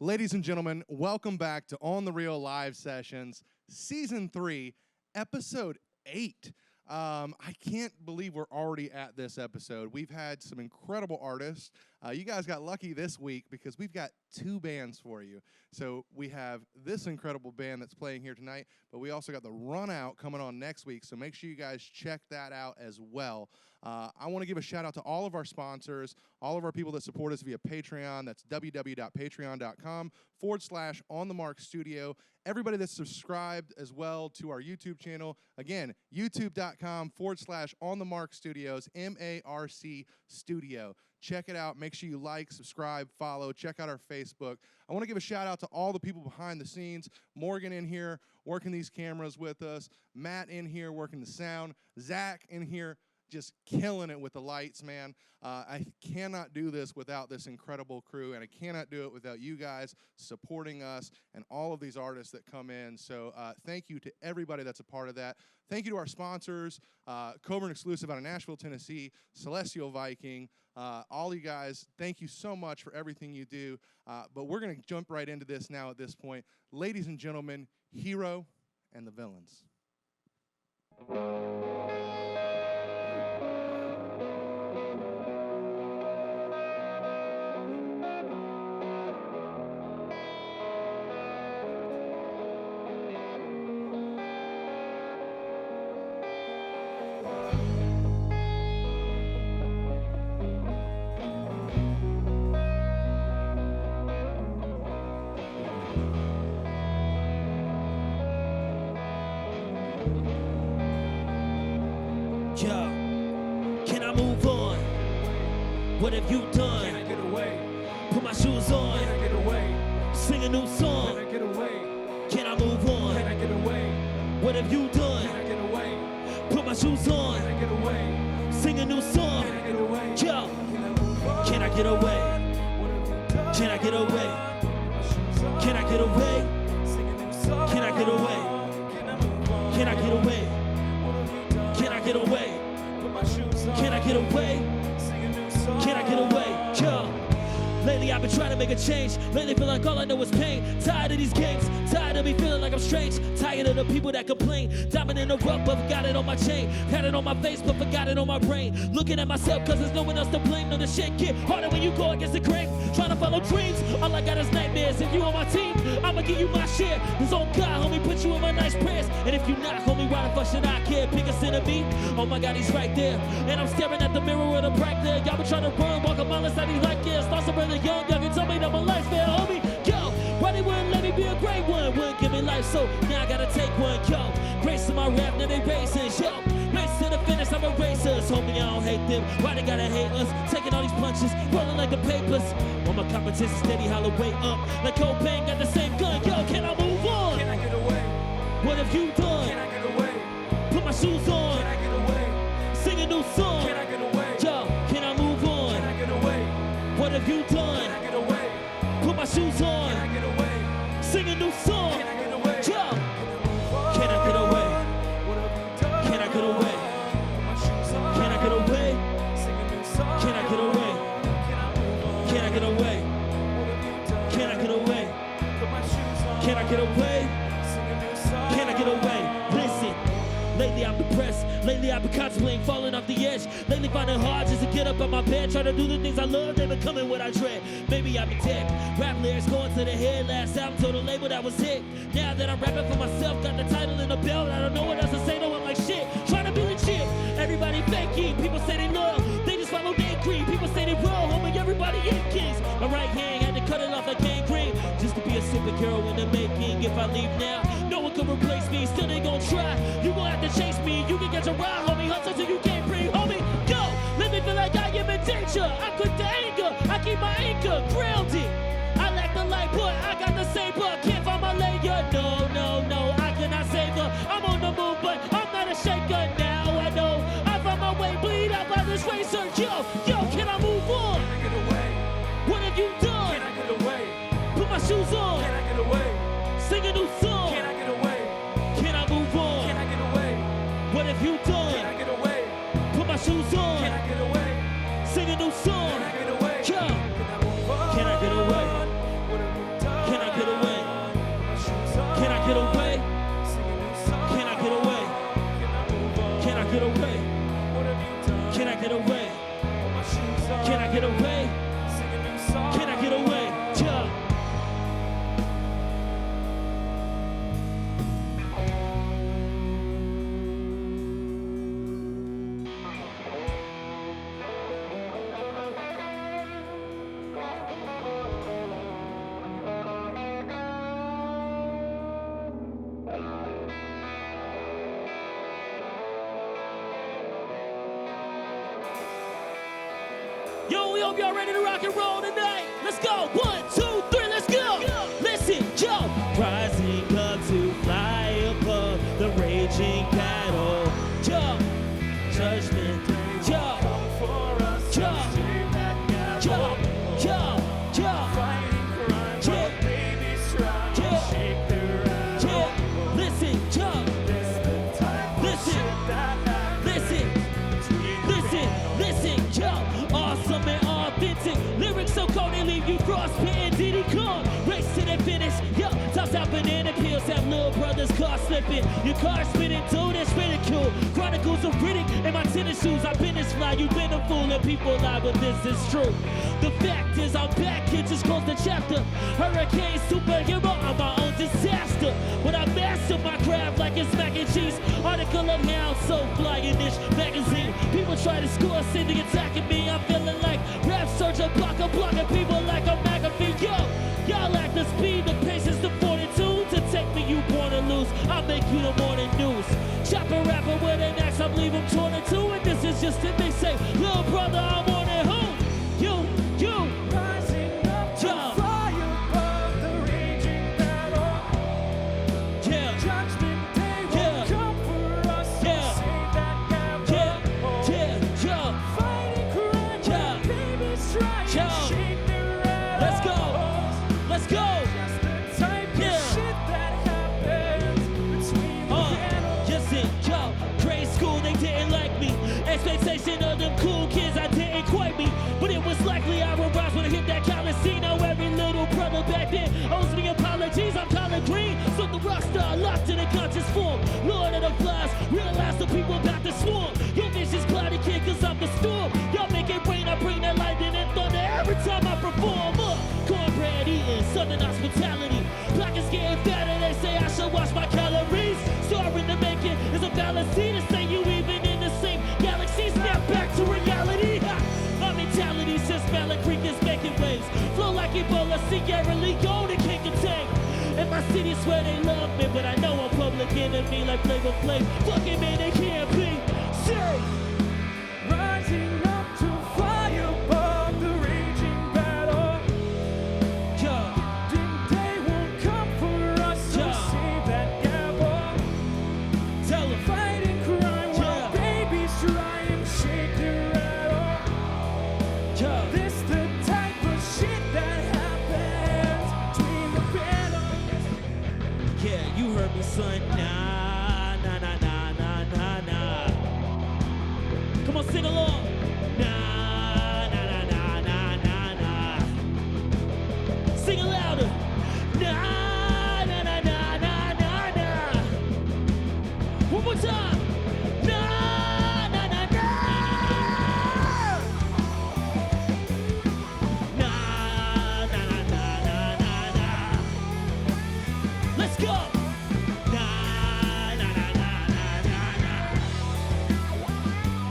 Ladies and gentlemen, welcome back to On the Real Live Sessions, Season 3, Episode 8. I can't believe we're already at this episode. We've had some incredible artists. You guys got lucky this week because we've got 2 bands for you. So we have this incredible band that's playing here tonight, but we also got the Run Out coming on next week, so make sure you guys check that out as well. I want to give a shout out to all of our sponsors, all of our people that support us via Patreon. That's www.patreon.com/OnTheMarc Everybody that's subscribed as well to our YouTube channel. Again, youtube.com/OnTheMarc MARC Studio. Check it out. Make sure you like, subscribe, follow. Check out our Facebook. I want to give a shout out to all the people behind the scenes. Morgan in here working these cameras with us. Matt in here working the sound. Zach in here just killing it with the lights, man. I cannot do this without this incredible crew, and I cannot do it without you guys supporting us and all of these artists that come in. So thank you to everybody that's a part of that. Thank you to our sponsors, Coburn Exclusive out of Nashville, Tennessee, Celestial Viking, all you guys. Thank you so much for everything you do. But we're going to jump right into this now at this point. Ladies and gentlemen, Hero and the Villains. What have you done? Can I get away? Put my shoes on. Can I get away? Sing a new song. Can I get away? Can I move on? Can I get away? What have you done? Can I get away? Put my shoes on. Can I get away? Sing a new song. Can I get away? Yo. Can I get away? Can I get away? Can I get away? Can I get away? Can I get away? Can I get away? Can I get away? Can I get away? Yo. Lately I've been trying to make a change. Lately feel like all I know is pain. Tired of these games. Tired of me feeling like I'm strange. Tired of the people that complain. Diamond in the rough but forgot it on my chain. Had it on my face but forgot it on my brain. Looking at myself cause there's no one else to blame. No, the shit get harder when you go against the grain. Trying to follow dreams. All I got is nightmares. If you on my team, I'ma give you my share. Cause oh God, homie, put you in my nice prayers. And if you not, homie, why the fuck should I care? Pick a sin of me. Oh my God, he's right there. And I'm staring at the mirror with a bright glare. Y'all been trying to run, walk a mile inside these like this. Lost a brother young, you told me that my life's fair, homie. Yo, why they wouldn't let me be a great one? Wouldn't give me life, so now I gotta take one. Yo, grace to my rap, now they racing. Yo, race to the finish, I'm a racers. Homie, I don't hate them. Why they gotta hate us? Taking all these punches, rolling like the papers. All my competition steady, hollow way up. Like Cobain got the same gun. Yo, can I move on? Can I get away? What have you done? Can I get away? Put my shoes on. Can I get away? Sing a new song. Can I get away? Yo, can I move on? Can I get away? What have you done? Can I get away? Put my shoes on. Can I get away? Sing a new song. Can I get away? Yo, can I get away? What have you done? Can I get away? My shoes on. Can I get away? Sing a new song. Can I get away? Can I move on? Can I get away? What have you done? Can I get away? Put my shoes on. Can I get away? Sing a new song. Can I get away? Listen. Lately I've been depressed. Lately I've been contemplating falling off the edge. Lately finding it hard just to get up on my bed. Try to do the things I love, they becoming what I dread. Maybe I've been dead. Rap lyrics going to the head. Last album told the label that was it. Now that I'm rapping for myself, got the title and the belt. I don't know what else to say, no I'm like shit. Trying to be legit. Everybody fakey. People say they loyal. They just follow their creed. People say they roll. Homie, everybody in kings. My right hand had to cut it off like gangrene. Just to be a superhero in the making. If I leave now, no one can replace me. Still they gon' try. You gon' have to chase me. You can get your ride, homie. Hustle till you can't breathe, homie. Go! Let me feel like I am in danger. I quit the anger. I keep my anchor grounded. I lack the light, but I got the saber. Can't find my layer. No, no, no. I cannot save her. I'm on the move, but I'm not a shaker. Now I know. I found my way. Bleed out by this racer. Yo, can I move on? Can I get away? What have you done? Can I get away? Put my shoes on. Can I get away? Sing a new song. Can I get away? Can I move on? Can I get away? What have you done? Can I get away? Put my shoes on. Can I get away? Sing a new song. Can I get away? Yo, Can I move on? can I get away? What have you done? song. Can I get away? Sing a new song. Can I get away? Yeah. Yo, we hope y'all ready to rock and roll tonight. Let's go. 1, 2, 3, let's go. Listen, yo. Rising up to fly above the raging battle. Yo. Judgment Day. Yo. Come for us. Yo. Save that gavel. Yo. Yo. Fighting crime while babies try to shake their ass. Yeah. Listen, yo. This the type of Listen. shit that happens between the Listen, yo. Awesome and authentic. Lyrics so cold they leave you frostbitten. Diddy Kong, race to the finish. Yo, tops out banana peels, have little brothers car slipping. Your car spinning, too, that's ridicule. Chronicles of Riddick in my tennis shoes. I've been this fly, you've been a fool, and people lie, but this is true. The fact is, I'm back, kid, just close the chapter. Hurricane superhero, I'm my own disaster. But I master my craft like it's mac and cheese. Article of how so flying this magazine. People try to score, sending attacking me. I'm feeling like rap searcher, blocker, blocking people like a McAfee. Yo, y'all lack the speed, the patience, the fortitude to take me, you born to lose. I'll make you the morning news. Chopper rapper with an axe, I'm leave them torn in two. And this is just it, they say, little brother, I want it who? You. rising up to Yo. fly above the raging battle. Yeah. Judgment Day will Yeah. come for us. So Yeah. save that gavel. Yeah. Fighting crime Yeah. while babies try Yeah. to shake their ass. Let's go. Let's go. Just the type Yeah. of shit that happens between the panels. Listen, yo, grade school, they didn't like me. Expectation of them cool kids, I didn't quite me. But it was likely I would rise when I hit that Coliseum. Every little brother back then owes me apologies. I'm collard green, so the rock star locked in a conscious form. Lord of the flies, realize the people about to swarm. Your vision's cloudy, kid, cause I'm the storm. Y'all make it rain, I bring that lightning and thunder every time I perform. Cornbread eating, southern hospitality. Black is getting fatter, they say I should watch my calories. Star in the making is a fallacy to say you even in the same galaxy. Snap back to reality. Ha! My mentality says Malik Creek is making waves. Flow like Ebola, Sierra Leone, the king of tank. And my city swear they love me, but I know I'm public enemy like Flavor Flav. Fucking man, they can't be. Say, Rising up to fly above the raging battle. yo, Day won't come for us. So Yeah. save that gavel. tell him. Fighting crime while Yeah. babies try and shake their rattle. Yo, This the type of shit that happens between the panels. yeah, you heard me, son. Nah, nah, nah, nah, nah, nah, nah. Come on, sing along. Nah, nah, nah, nah, nah, nah, nah. Sing it louder. Nah, nah, nah, nah, nah, nah, nah. One more time. Nah, nah, nah, nah. Nah, nah, nah, nah, nah, nah, nah. Let's go. Nah, nah, nah, nah, nah, nah, nah.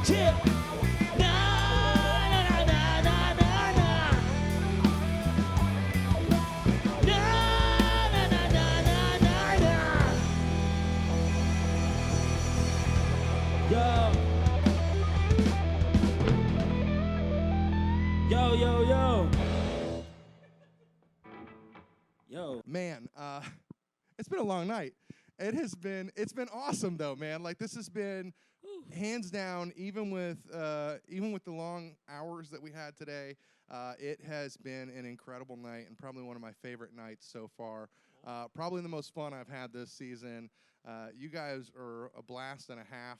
Yeah. Nah, nah, nah, nah, nah, nah, nah. Nah, nah, nah, nah, nah, nah, nah. Yo. Yo, yo, yo. Yo. Man, it's been a long night. It's been awesome though, man. Like this has been hands down, even with the long hours that we had today, it has been an incredible night and probably one of my favorite nights so far. Probably the most fun I've had this season. You guys are a blast and a half.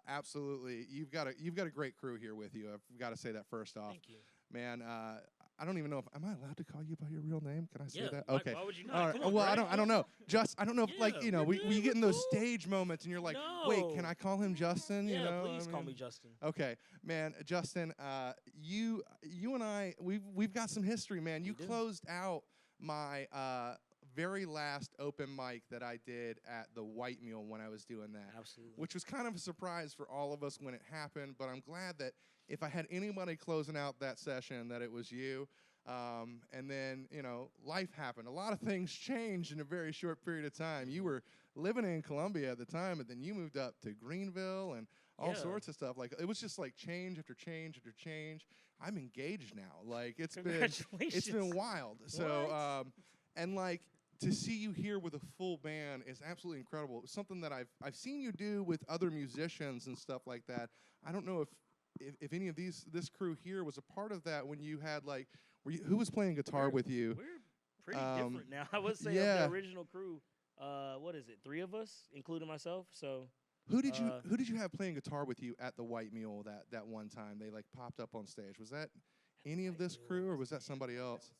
Absolutely, you've got a great crew here with you. I've got to say that first off. Thank you. Man, I don't even know if am I allowed to call you by your real name? Can I say Yeah, that? why- Okay. why would you not? All right. Come on, well, Greg. I don't know. I don't know if like Yeah, we we're good, get in those we're cool. stage moments and you're like, wait, can No. I call him Justin? Yeah, you know, please I call mean- me Justin. Okay, man, Justin, you and I, we've got some history, man. You We do. closed out my very last open mic that I did at the White Mule when I was doing that, Absolutely. which was kind of a surprise for all of us when it happened. But I'm glad that if I had anybody closing out that session, that it was you. And then, life happened. A lot of things changed in a very short period of time. You were living in Columbia at the time, but then you moved up to Greenville and all Yeah. sorts of stuff. Like, it was just like change after change after change. I'm engaged now. Like, it's been Congratulations. wild. So, and like to see you here with a full band is absolutely incredible. It's something that I've seen you do with other musicians and stuff like that. I don't know if any of this crew here was a part of that when you had like who was playing guitar with you? We're pretty different now. I would say yeah. of the original crew, what is it, 3 of us, including myself? So Who did you have playing guitar with you at the White Mule that one time? They like popped up on stage. Was that any of this crew or was that somebody else?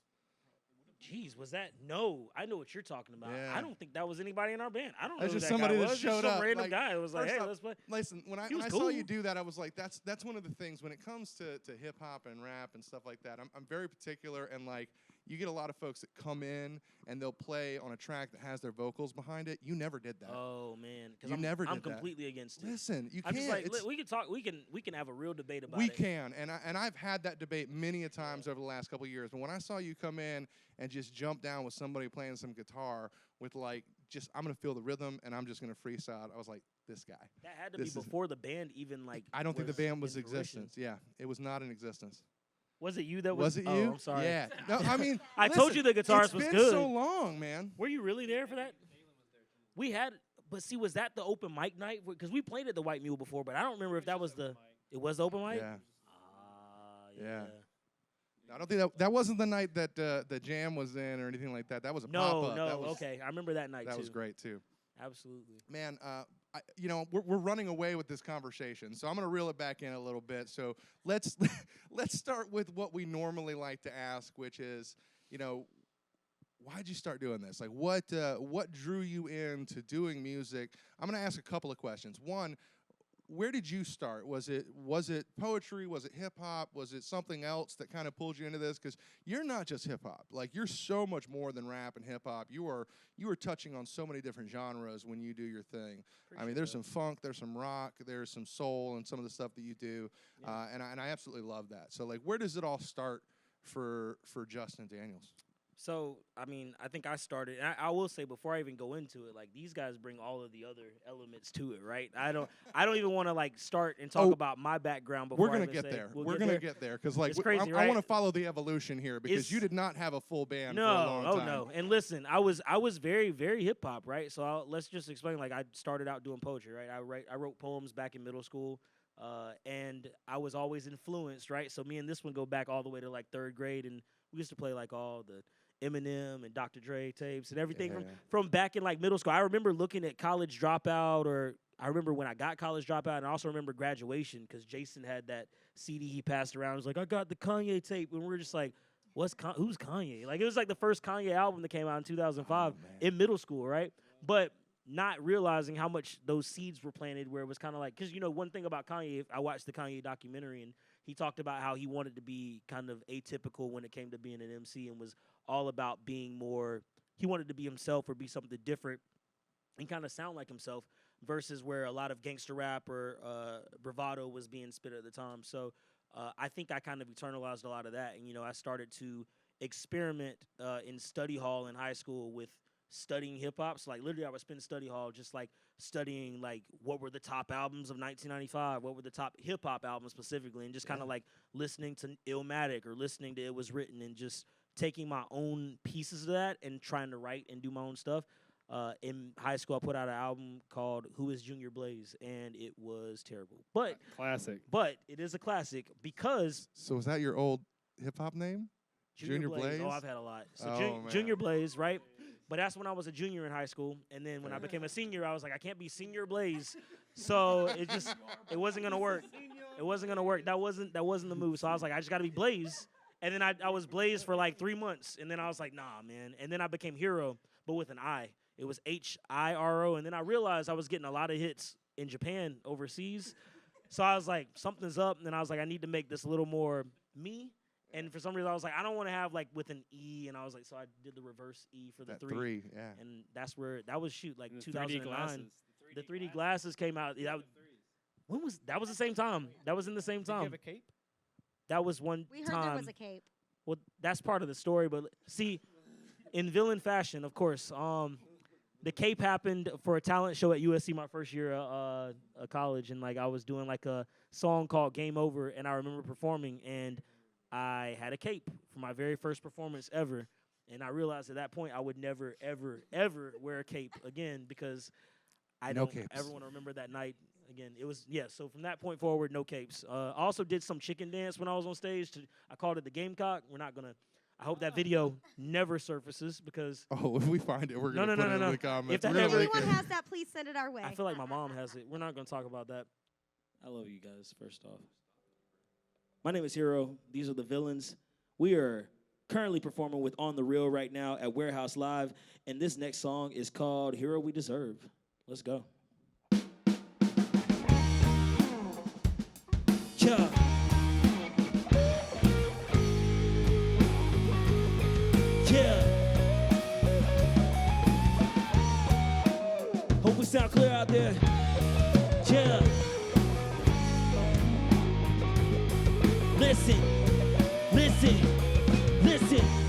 Jeez, was that? No, I know what you're talking about. Yeah. I don't think that was anybody in our band. I don't know That's who just that somebody guy that was. showed Just some up, random like, guy. It was like, first hey, off, let's play. Listen, when I He was saw cool. you do that, I was like, that's one of the things when it comes to hip hop and rap and stuff like that. I'm very particular, and like you get a lot of folks that come in and they'll play on a track that has their vocals behind it. You never did that. Oh man, because You never I'm did that. completely against it. Listen, you I'm can't. just like, it's- we can talk. We can have a real debate about we it. can, and I've had that debate many a times over the last couple of years. But when I saw you come in and just jump down with somebody playing some guitar with like just I'm gonna feel the rhythm and I'm just gonna freestyle, I was like, this guy. That had to This be is- before the band even like. I don't think the band was in fruition. existence. Yeah, it was not in existence. Was it you that Was it you? Oh, I'm sorry. Yeah. No, I mean, I told you the guitarist it's was been good. so long, man. Were you really there for that? We had, but see, was that the open mic night? Because we played at the White Mule before, but I don't remember if that was the. It was the open mic. Yeah. Yeah. Yeah. No, I don't think that wasn't the night that the Jam was in or anything like that. That was a No, pop-up. no. That was, Okay, I remember that night That too. was great too. Absolutely. Man, we're running away with this conversation, so I'm going to reel it back in a little bit. So let's start with what we normally like to ask, which is, why'd you start doing this? Like, what drew you into doing music? I'm going to ask a couple of questions. One, where did you start? Was it poetry? Was it hip hop? Was it something else that kind of pulled you into this? Because you're not just hip hop. Like, you're so much more than rap and hip hop. You are touching on so many different genres when you do your thing. I mean, there's some funk, there's some rock, there's some soul, and some of the stuff that you do. Yeah. And I absolutely love that. So, like, where does it all start for Justin Daniels? So, I mean, I think I started, and I will say before I even go into it, like these guys bring all of the other elements to it, right? I don't even want to like start and talk about my background before We're gonna I even get say, there. we'll We're get gonna there. get there because like It's crazy, I right? want to follow the evolution here because It's- you did not have a full band No, for a long time. no. And listen, I was very, very hip hop, right? So let's just explain. Like I started out doing poetry, right? I wrote poems back in middle school, and I was always influenced, right? So me and this one go back all the way to like 3rd grade, and we used to play like all the Eminem and Dr. Dre tapes and everything from back in like middle school. I remember looking at College Dropout, or I remember when I got College Dropout, and I also remember Graduation because Jason had that CD he passed around. He was like, I got the Kanye tape, and we were just like, who's Kanye? Like it was like the first Kanye album that came out in 2005 in middle school, right? But not realizing how much those seeds were planted, where it was kind of like, because one thing about Kanye, I watched the Kanye documentary, and he talked about how he wanted to be kind of atypical when it came to being an MC, and was all about being more, he wanted to be himself or be something different and kind of sound like himself, versus where a lot of gangster rap or bravado was being spit at the time. So I think I kind of internalized a lot of that, and I started to experiment in study hall in high school with studying hip hop. So like literally I would spend study hall just like studying like what were the top albums of 1995, what were the top hip hop albums specifically, and just kind of like listening to Illmatic or listening to It Was Written, and just taking my own pieces of that and trying to write and do my own stuff. In high school, I put out an album called Who Is Junior Blaze, and it was terrible. But Classic. But it is a classic because So was that your old hip hop name? Junior Blaze? Oh, I've had a lot. So Oh, man. Junior Blaze, right? But that's when I was a junior in high school, and then when I became a senior, I was like, I can't be Senior Blaze. So it wasn't gonna work. It wasn't gonna work. That wasn't the move. So I was like, I just got to be Blaze. And then I was Blaze for like 3 months, and then I was like, nah, man. And then I became Hero, but with an I. It was H3RO, and then I realized I was getting a lot of hits in Japan overseas. So I was like, something's up, and then I was like, I need to make this a little more me. And for some reason, I was like, I don't want to have like with an E, and I was like, so I did the reverse E for the That 3. yeah. And that's where that was like And the 2009. 3D glasses. The 3D glasses came out. That was the same time? That was in the same Did you time. have a cape? That was one We heard time. there was a cape. Well, that's part of the story, but see, in villain fashion, of course, the cape happened for a talent show at USC my first year of college, and like I was doing like a song called Game Over, and I remember performing, and I had a cape for my very first performance ever, and I realized at that point I would never, ever, ever wear a cape again because I No don't capes. ever want to remember that night again. It was, so from that point forward, no capes. I also did some chicken dance when I was on stage. I called it the Gamecock. We're not going to, I hope that video never surfaces because Oh, if we find it, we're No, gonna no, put no, it in no. the comments. If that We're If gonna ever- link anyone it. has that, please send it our way. I feel like my mom has it. We're not going to talk about that. I love you guys, first off. My name is Hero. These are the villains. We are currently performing with On The Real right now at Warehouse Live, and this next song is called Hero We Deserve. Let's go. Yeah. Yeah. Hope we sound clear out there. Yeah. Listen,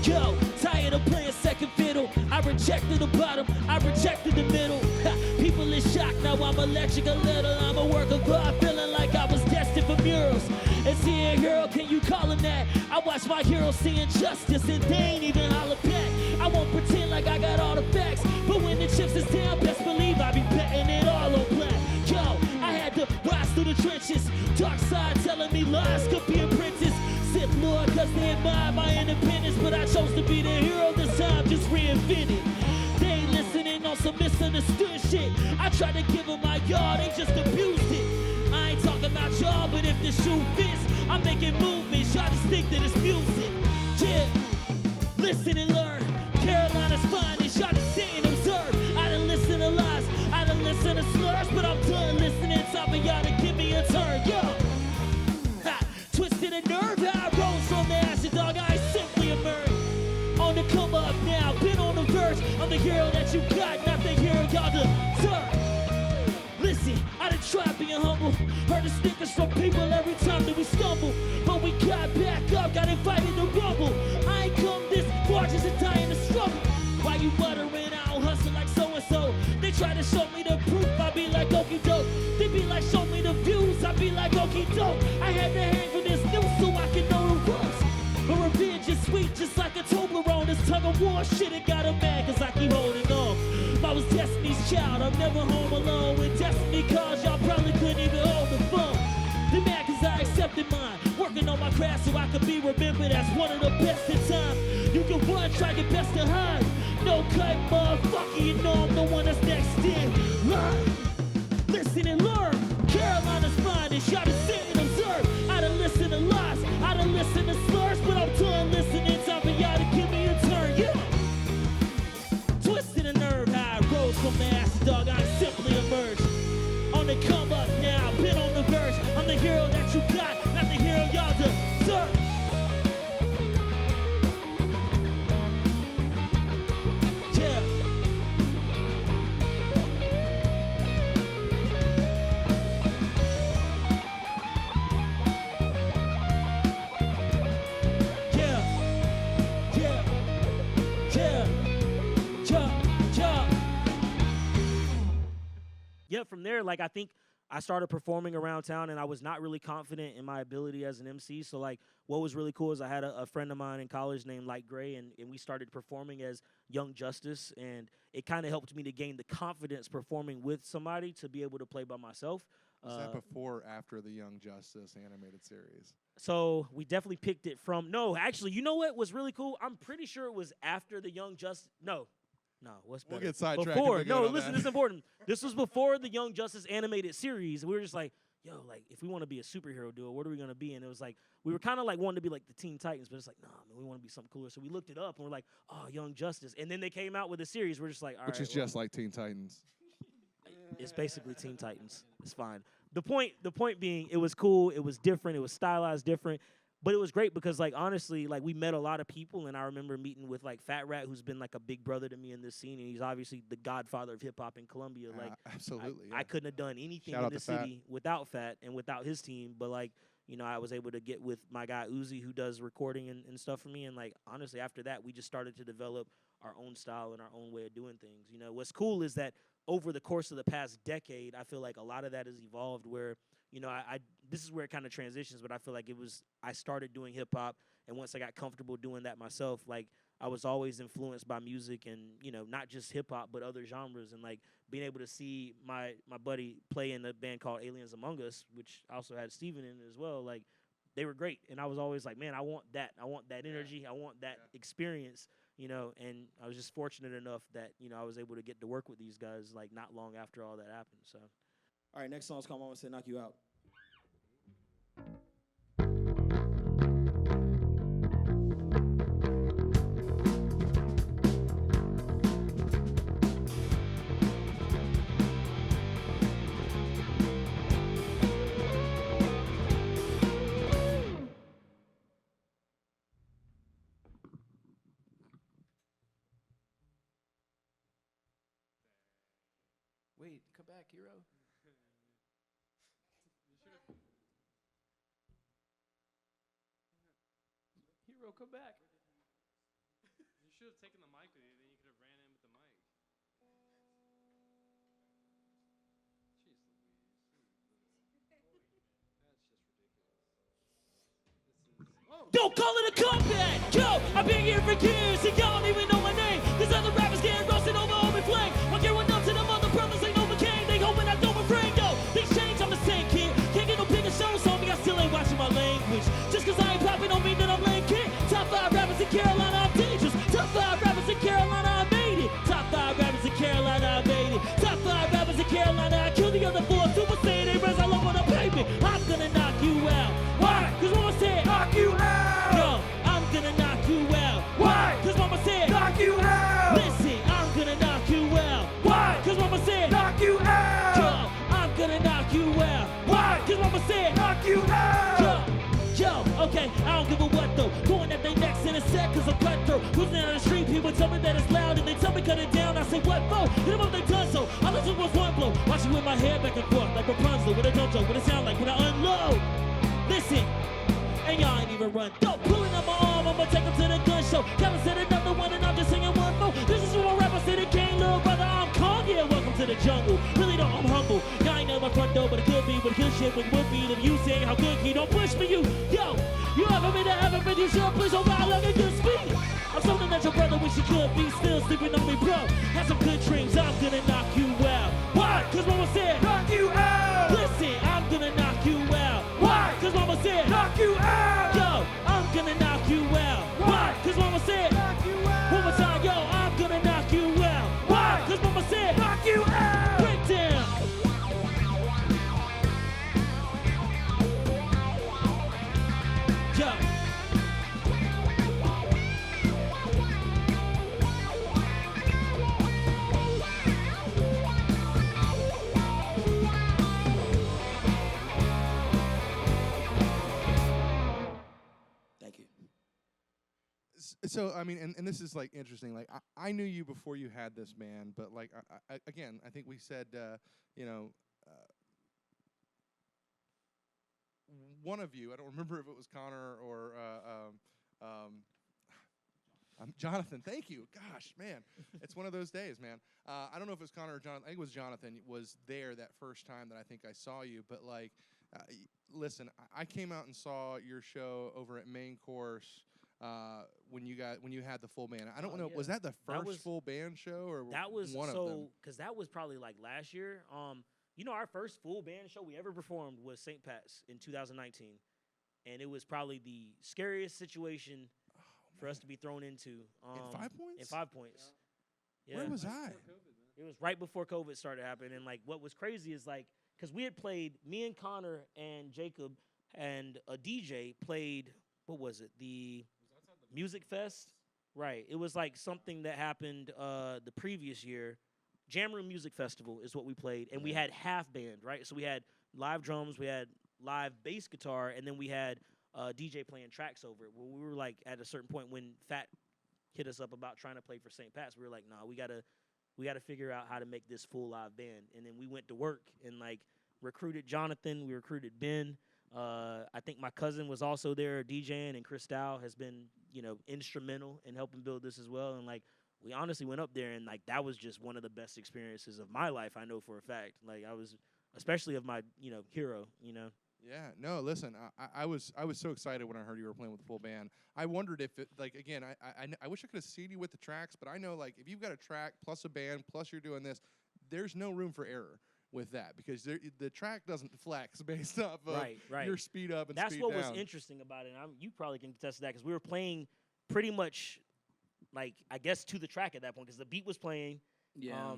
yo, tired of playing second fiddle. I rejected the bottom, I rejected the middle. Ha, people is shocked, now I'm electric a little. I'm a work of God, feeling like I was destined for murals. And see a hero, can you call him that? I watch my heroes see injustice and they ain't even holler back. I won't pretend like I got all the facts, but when the chips is down, best believe I be betting it all on black. Yo, I had to rise through the trenches. Dark side telling me lies could be apprentice. Sith Lord cause they admire my independence, but I chose to be the hero this time, just reinvented. They ain't listening on some misunderstood shit. I tried to give them my y'all, they just abused it. I ain't talking about y'all, but if the shoe fits, I'm making movements, y'all just think that it's music. Yeah, listen and learn. Carolina's finest, y'all just sit and observe. I done listen to lies, I done listen to slurs, but I'm done listening. Time for y'all to give me a turn, yo. Ha, twisted a nerve, how I rose from the acid, dog. I ain't simply emerged. On the come up now, been on the verge. I'm the hero that you got, not the hero y'all deserve. Listen, I done tried being humble. Heard the stickers from people every time that we stumble. But we got back up, got invited to rumble. I ain't come this far just to die in the struggle. Why you muttering, I don't hustle like so-and-so. They try to show me the proof, I be like okie doke. They be like, show me the views, I be like okie doke. I had to hang for this news so I can know the rules. But revenge is sweet, just like a Toblerone. This tug of war shit, it got 'em mad, cause I keep holding on. I was Destiny's child, I'm never home alone. When Destiny calls, y'all probably couldn't even hold the phone. They mad cause I accepted mine. Working on my craft so I could be remembered as one of the best in time. You can run, try your best to hide. No cut, motherfucker, you know I'm the one that's next in line. Listen and learn. Carolina's finest, y'all just sit and observe. I done listen to lies, I done listen to slurs, but I'm done listening. Time for y'all to give me a turn, yeah. Twisted a nerve, how I rose from the acid, dog. I simply emerged. On the come up now, been on the verge. I'm the hero that you got, not the hero y'all deserve. Yeah. Yeah, from there, like I think I started performing around town, and I was not really confident in my ability as an MC. So like, what was really cool is I had a friend of mine in college named Light Gray, and we started performing as Young Justice, and it kind of helped me to gain the confidence performing with somebody to be able to play by myself. Was that before or after the Young Justice animated series? So we definitely picked it from. No, actually, you know what was really cool? I'm pretty sure it was after the Young Justice. No, what's better? We'll get sidetracked. Before, if we no, get on listen, that. this is important. This was before the Young Justice animated series. We were just like, yo, like, if we want to be a superhero duo, what are we going to be? And it was like, we were kind of like wanting to be like the Teen Titans, but it's like, nah, man, we want to be something cooler. So we looked it up and we're like, oh, Young Justice. And then they came out with a series. We're just like, all Which right, is just like Teen Titans. it's basically Teen Titans. It's fine. The point being, it was cool. It was different. It was stylized different. But it was great because, like, honestly, like, we met a lot of people, and I remember meeting with, like, Fat Rat, who's been, like, a big brother to me in this scene, and he's obviously the godfather of hip-hop in Colombia. Like, Absolutely. I couldn't have done anything Shout in out this to Fat. city without Fat and without his team. But, like, you know, I was able to get with my guy Uzi, who does recording and stuff for me. And, like, honestly, after that, we just started to develop our own style and our own way of doing things. You know, what's cool is that over the course of the past decade, I feel like a lot of that has evolved where, you know, I this is where it kind of transitions, but I feel like I started doing hip hop, and once I got comfortable doing that myself, like, I was always influenced by music and, you know, not just hip hop, but other genres, and, like, being able to see my buddy play in a band called Aliens Among Us, which also had Steven in it as well, like, they were great, and I was always like, man, I want that energy, I want that experience, you know, and I was just fortunate enough that, you know, I was able to get to work with these guys, like, not long after all that happened, so. All right, next song's called Mama Said Knock You Out. Wait, come back, hero. Hero, come back. You should have taken the mic with you, then you could have ran in with the mic. Jeez Louise. That's just ridiculous. Don't call it a comeback, yo, I've been here for years and y'all don't even know my name. These other rappers getting roasted over open flame. Why care enough to them other brothers ain't overcame. They hoping I don't refrain, yo. Things change, I'm the same kid. Can't get no bigger shows on me, I still ain't watching my language. Just cause I ain't popping don't mean that I'm lame, kid. Top 5 rappers in Carolina, I'm dangerous. Top 5 rappers in Carolina, I made it. Top 5 rappers in Carolina, I made it. Top 5 rappers in Carolina, I killed the other 4. Super Saiyan, they res all over the pavement. I'm gonna knock you out. Why? Cause Mama said, knock you out. Yo, I'm gonna knock you out. Why? Cause Mama said, knock you out. Listen, I'm gonna knock you out. Why? Cause Mama said, knock you out. Yo, I'm gonna knock you out. Why? Cause Mama said, knock you out. Yo, okay, I don't give a what though. Going at their necks in a set cause I'm cutthroat. Cruising down the street, people tell me that it's loud and they tell me cut it down. I say what for? Hit them up, they done so. I listen was one blow. Watch you with my hair back and forth like Rapunzel with a dojo. What it sound like when I unload. Listen, and y'all ain't even run. Yo, pulling up my arm, I'ma take him to the gun show. Kevin said another one and I'm just singing one more. This is what my rapper said it came, little brother, I'm Kong. Yeah, welcome to the jungle. Really though, I'm humble. Y'all ain't at my front door, but it could be. But good shit would be if you saying how good he don't push for you. Yo, you ever been to heaven, but you sure please don't ride like a good speed. I'm something that your brother wish he could be. Still sleeping on me, bro. Have some good dreams, I'm gonna knock you out. Why? Cause Mama said, knock you out. Listen, I'm gonna knock you out. Why? Cause Mama said, knock you out. Yo, I'm gonna knock you out. Why? Cause Mama said, knock you out. One more time, yo, I'm gonna knock you out. Why? Cause Mama said, knock you out. Break down. Yo. Thank you. So I mean, and this is like interesting. Like I knew you before you had this band, but like again, I think we said you know one of you. I don't remember if it was Connor or Jonathan. Thank you. Gosh, man, it's one of those days, man. I don't know if it was Connor or Jonathan. I think it was Jonathan. Was there that first time that I think I saw you, but like. Listen, I came out and saw your show over at Main Course when you had the full band. I don't know, yeah. was that the That first was- full band show or That was one of them? because that was probably like last year. You know, our first full band show we ever performed was St. Pat's in 2019, and it was probably the scariest situation for us to be thrown into. In 5 Points? In 5 Points. Yeah. Where was I? It was right before COVID started happening, and like what was crazy is like because we had played, me and Connor and Jacob and a DJ played, what was it? The Music Fest? Right. It was like something that happened the previous year. Jam Room Music Festival is what we played, and we had half band, right? So we had live drums, we had live bass guitar, and then we had DJ playing tracks over it. Well, we were like at a certain point when Fat hit us up about trying to play for St. Pat's, we were like, nah, we gotta figure out how to make this full live band. And then we went to work and like recruited Jonathan, we recruited Ben. I think my cousin was also there DJing, and Cristal has been, instrumental in helping build this as well. And like we honestly went up there, and like that was just one of the best experiences of my life. I know for a fact. Like I was, especially of my, hero. Yeah, no, listen, I was so excited when I heard you were playing with the full band. I wondered if it, like, again, I wish I could have seen you with the tracks, but I know, like, if you've got a track plus a band plus you're doing this, there's no room for error with that because the track doesn't flex based off of your speed up and That's speed what down. was interesting about it. And you probably can attest to that because we were playing pretty much, like, I guess to the track at that point because the beat was playing. Yeah,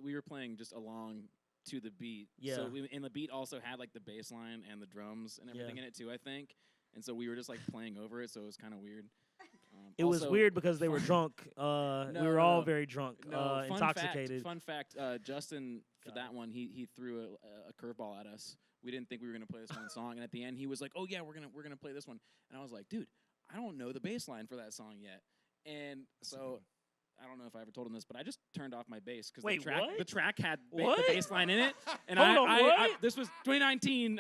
we were playing just along to the beat. Yeah. So and the beat also had like the bass line and the drums and everything in it too, I think. And so we were just like playing over it, so it was kind of weird. It was weird because they were drunk. We were all very drunk, fun intoxicated. Fun fact, Justin, for that one, he threw a curveball at us. We didn't think we were going to play this one song. And at the end, he was like, oh, yeah, we're gonna play this one. And I was like, dude, I don't know the bass line for that song yet. And so I don't know if I ever told him this, but I just turned off my bass because the track had the bass line in it. And this was 2019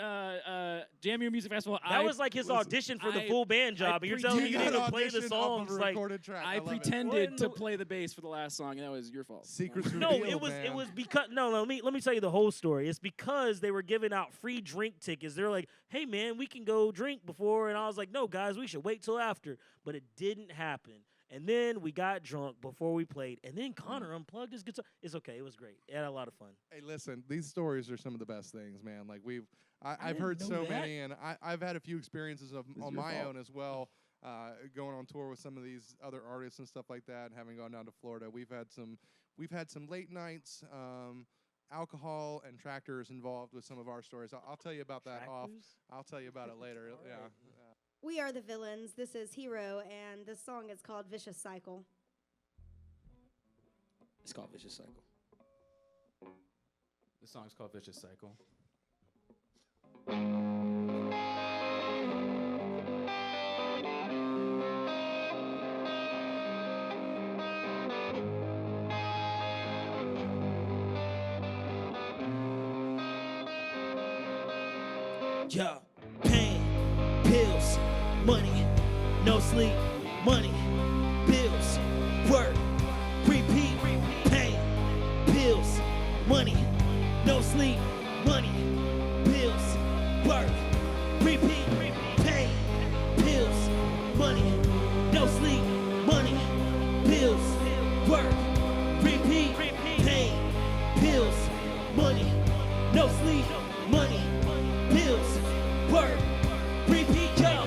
Jam Your Music Festival. That was like his audition for the full band job, and you're telling me you didn't even play the songs. Like I pretended to play the bass for the last song, and that was your fault. Secrets No, revealed, it was because let me tell you the whole story. It's because they were giving out free drink tickets. They're like, hey man, we can go drink before, and I was like, no guys, we should wait till after. But it didn't happen. And then we got drunk before we played, and then Connor unplugged his guitar. It's okay. It was great. It had a lot of fun. Hey, listen, these stories are some of the best things, man. Like I've heard so many, and I've had a few experiences on my own as well, going on tour with some of these other artists and stuff like that, and having gone down to Florida. We've had some late nights, alcohol and tractors involved with some of our stories. I'll tell you about that off. I'll tell you about it later. Yeah. We are the villains. This is Hero, and this song is called Vicious Cycle. It's called Vicious Cycle. This song's called Vicious Cycle. Yeah, pain, pills, money, no sleep, money, bills, work, repeat, pain, pills, money, no sleep, money, bills, work, repeat, pain, pills, money, no sleep, money, bills, work, repeat, pain, pills, money, no sleep, money, bills, work, repeat, yo.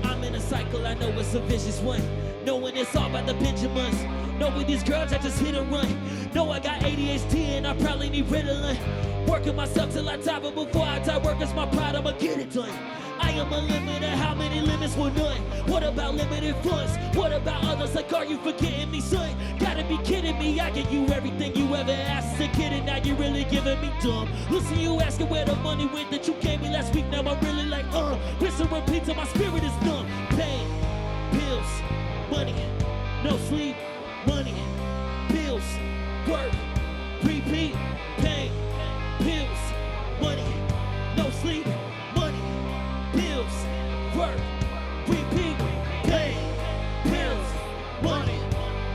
I'm in a cycle, I know it's a vicious one. Knowing it's all about the Benjamins. Knowing these girls, I just hit and run. Know I got ADHD and I probably need Ritalin. Working myself till I die, but before I die, work is my pride, I'ma get it done. I am unlimited, how many limits will none? What about limited funds? What about others? Like, are you forgetting me, son? Gotta be kidding me, I give you everything you ever asked as a kid, and now you're really giving me dumb. Listen, you asking where the money went that you gave me last week, now I'm really like, rinse and repeat till my spirit is numb. Pain, pills, money, no sleep, money, bills, work, repeat, pain, pills, money, no sleep, money, bills, work, repeat, pain, pills, money,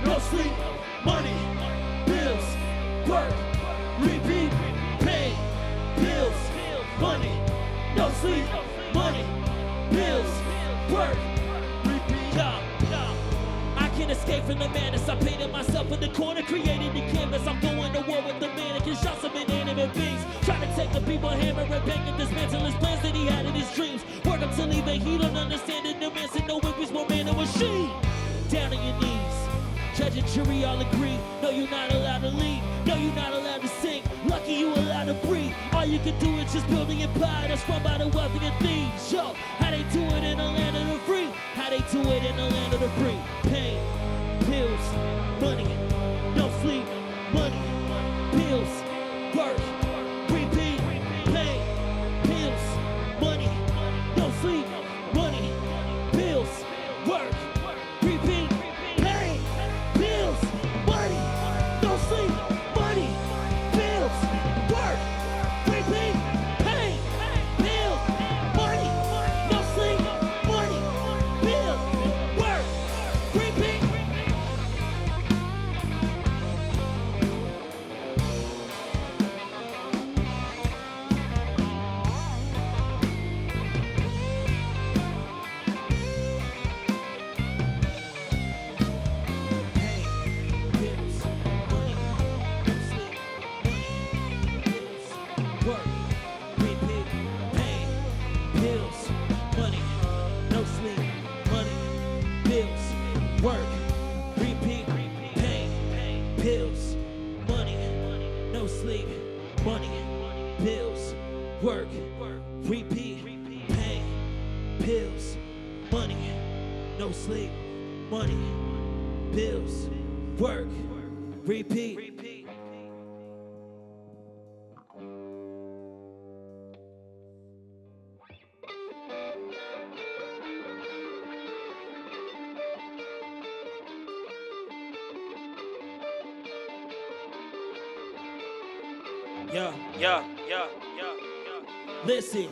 no sleep, money, bills, work, repeat, pain, pills, money, no sleep, money, bills, work, repeat. I can't escape from the madness. I painted myself in the corner, created the canvas. I'm going to war with the mannequin, shots of inanimate beings. Trying to take the people, hammer and bang and dismantle his plans that he had in his dreams. Work up till even he don't understand it. No man said no if he's more man than machine. Down on your knees, judge and jury all agree. No, you're not allowed to leave. No, you're not allowed to sing. Lucky you allowed to breathe. All you can do is just build an empire that's run by the wealthy and thieves. Yo, how they do it in the land of the free? How they do it in the land of the free? Pain, pills, money, no sleep, money, pills, work, repeat. Pain, pills, money, no sleep, money, pills, work, repeat. Pain, pills, money, no sleep, money, pills, work, repeat. Pain, pills, money, no sleep, money, pills, work, repeat. Work, repeat, pain, pills, money, no sleep, money, pills, work, repeat. Yeah. Listen,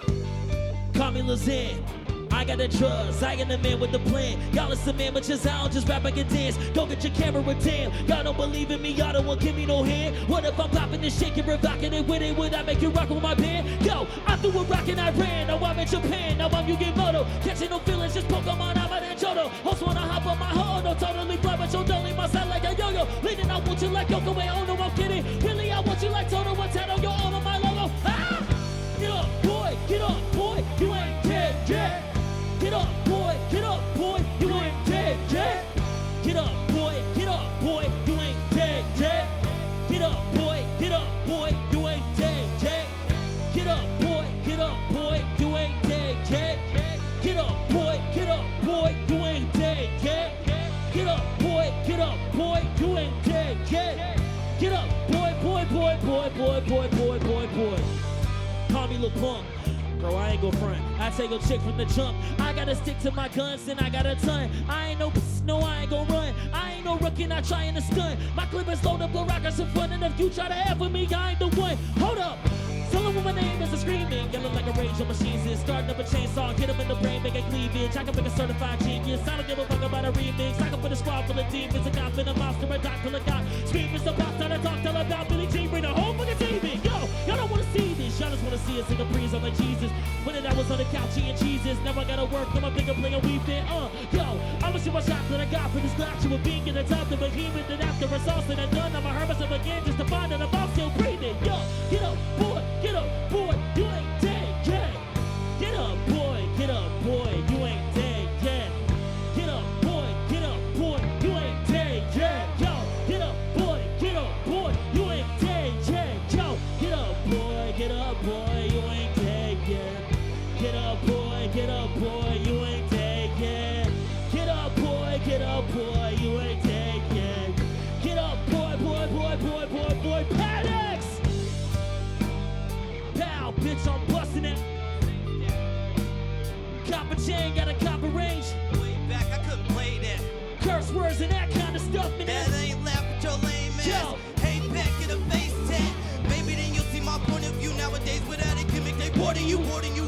call me Lazan. I got the drugs, I got the man with the plan. Y'all listen, man, but just I don't just rap, I can dance. Go get your camera, damn. Y'all don't believe in me, y'all don't want to give me no hand. What if I'm popping this shit, you're rocking it with it? Would I make you rock with my band? Yo, I threw a rock and I ran. Now I'm in Japan, now I'm Yugimoto. Catching no feelings, just Pokemon, I'm an Jodo. Host wanna hop on my hoe, no totally blind, but you don't leave my side like a yo-yo. Leading, I want you like Yoko, wait, oh no, I'm kidding. Really, I want you like Toto, what's that on your arm on my logo? Ah! Get up, boy, you ain't dead yet. Get up, boy, you ain't dead yet. Get up, boy, you ain't dead yet. Get up, boy, you ain't dead yet. Get up, boy, you ain't dead yet. Get up, boy, you ain't dead yet. Get up, boy, you ain't dead yet. Get up, boy. Call me Lil Pump. Bro, I ain't gon' front. I take a chick from the jump. I gotta stick to my guns and I got a ton. I ain't no I ain't gon' run. I ain't no rookie, not trying to stun. My clip is loaded up, the rockers in front. And if you try to F with me, I ain't the one. Hold up. Tell them what my name is, a screaming. Yelling like a rage on machines is. Starting up a chainsaw, hit him in the brain, make a cleavage. I can make a certified genius. I don't give a fuck about a remix. I can put a squad full of demons. A cop in a monster, a doc full of God. Screaming so pop, tell about Billy Jean. Bring the whole fucking team in. Yo, y'all don't wanna see this. Y'all just wanna see us in the breeze. I'm like Jesus. When I was on the couch eating cheeses. Never gotta work, I'm a bigger player, we fit. Yo, I'ma shoot my shot that I got for this Glock. You a being in the top, the behemoth. And after a sauce and a gun, I'm a hermit again just to find that I'm still breathing. Yo, get up, boy, you ain't dead yet. Get up, boy, you ain't dead yet. Get up, boy, you ain't dead yet. Yo, get up, boy, you ain't dead yet. Yo, get up, boy, you ain't dead yet. Get up, boy, you ain't dead yet. Get up, boy, you ain't dead yet. Get up, boy, Panics! Pow, bitch, I'm busting it. Copper chain, got a copper range. Way back, I couldn't play that. Curse words and that kind of stuff, man. That ain't laugh at your lame ass. Hey, back in the face tat. Maybe then you'll see my point of view nowadays. Without a gimmick, they boarding you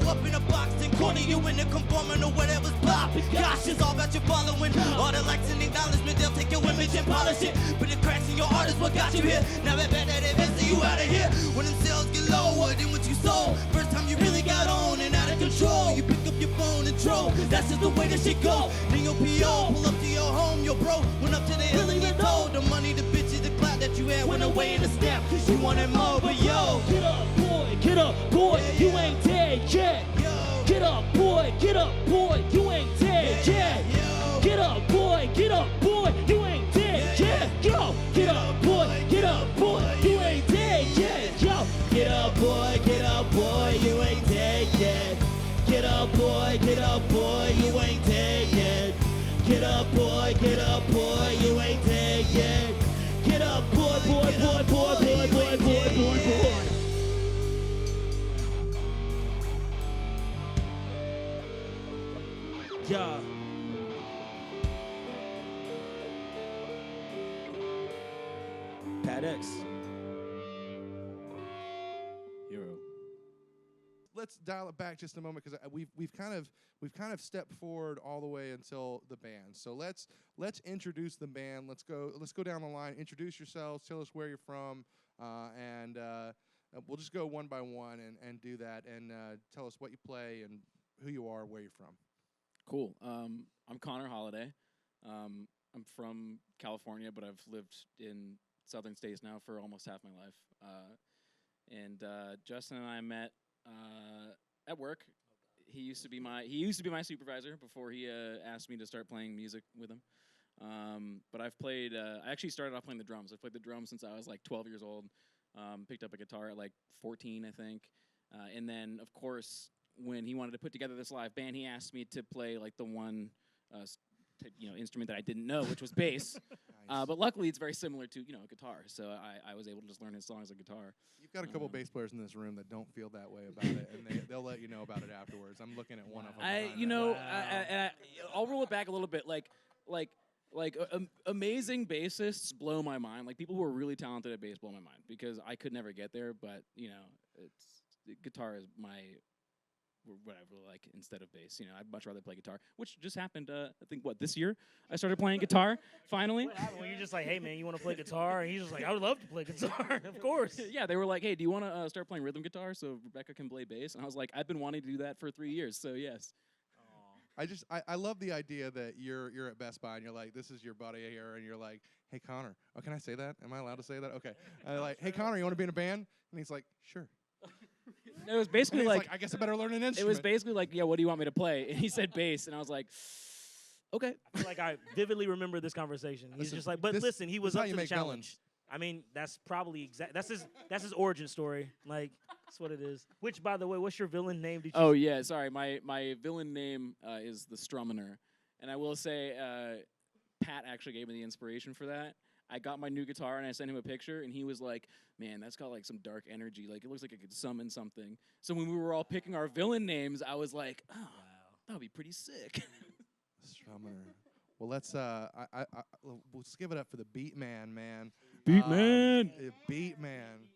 up in a box and corner you in the conforming or whatever's pop. Gosh, it's all about your following. All the likes and acknowledgement, they'll take your image and polish it. But the cracks in your art is what got you here. Now I bet that eventually you out of here. When them sales get lower than what you sold. First time you really got on and out of control. You pick up your phone and troll. That's just the way this shit go. Then your PO pull up to your home, your bro went up to the hill and he told the money, the bitches, the clout that you had went away in a snap. Cause you wanted more, but yo. Get up, boy, you ain't dead yet. Get up, boy, you ain't dead yet. Get up, boy, you ain't dead yet. Yo, get up, boy, you ain't dead yet. Yo, Yeah. Pat X. Hero. Let's dial it back just a moment because we've kind of stepped forward all the way until the band. So let's introduce the band. Let's go down the line. Introduce yourselves. Tell us where you're from, and we'll just go one by one and do that. And tell us what you play and who you are, where you're from. Cool. I'm Connor Holiday. I'm from California, but I've lived in southern states now for almost half my life. And Justin and I met at work. He used to be my supervisor before he asked me to start playing music with him. But I've played. I actually started off playing the drums. I played the drums since I was like 12 years old. Picked up a guitar at like 14, I think. And then, of course, when he wanted to put together this live band, he asked me to play like the one instrument that I didn't know, which was bass. Nice. But luckily, it's very similar to a guitar, so I was able to just learn his songs on guitar. You've got a couple bass players in this room that don't feel that way about it, and they'll let you know about it afterwards. I'm looking at one of them. I'll roll it back a little bit. Amazing bassists blow my mind. Like people who are really talented at bass blow my mind because I could never get there. But guitar is my whatever, like instead of bass. I'd much rather play guitar, which just happened. I think this year I started playing guitar finally. What happened when you're just like, hey man, you want to play guitar? And he's just like, I would love to play guitar, of course. Yeah, they were like, hey, do you want to start playing rhythm guitar so Rebecca can play bass? And I was like, I've been wanting to do that for 3 years, so yes. I love the idea that you're at Best Buy and you're like, this is your buddy here, and you're like, hey Connor, oh, can I say that? Am I allowed to say that? Okay. And like, hey Connor, you want to be in a band? And he's like, sure. It was basically like, I guess I better learn an instrument. It was basically like, yeah, what do you want me to play? And he said bass, and I was like, okay. I feel like I vividly remember this conversation. He's just like, but listen, he was up to the challenge. I mean, that's probably that's his origin story. Like, that's what it is. Which, by the way, what's your villain name? Oh yeah, sorry. My villain name is the Struminer, and I will say, Pat actually gave me the inspiration for that. I got my new guitar and I sent him a picture, and he was like, man, that's got like some dark energy. Like, it looks like it could summon something. So when we were all picking our villain names, I was like, oh, wow, that would be pretty sick. Strummer. Well, let's give it up for the Beat Man, man. Beat Man. Beat Man.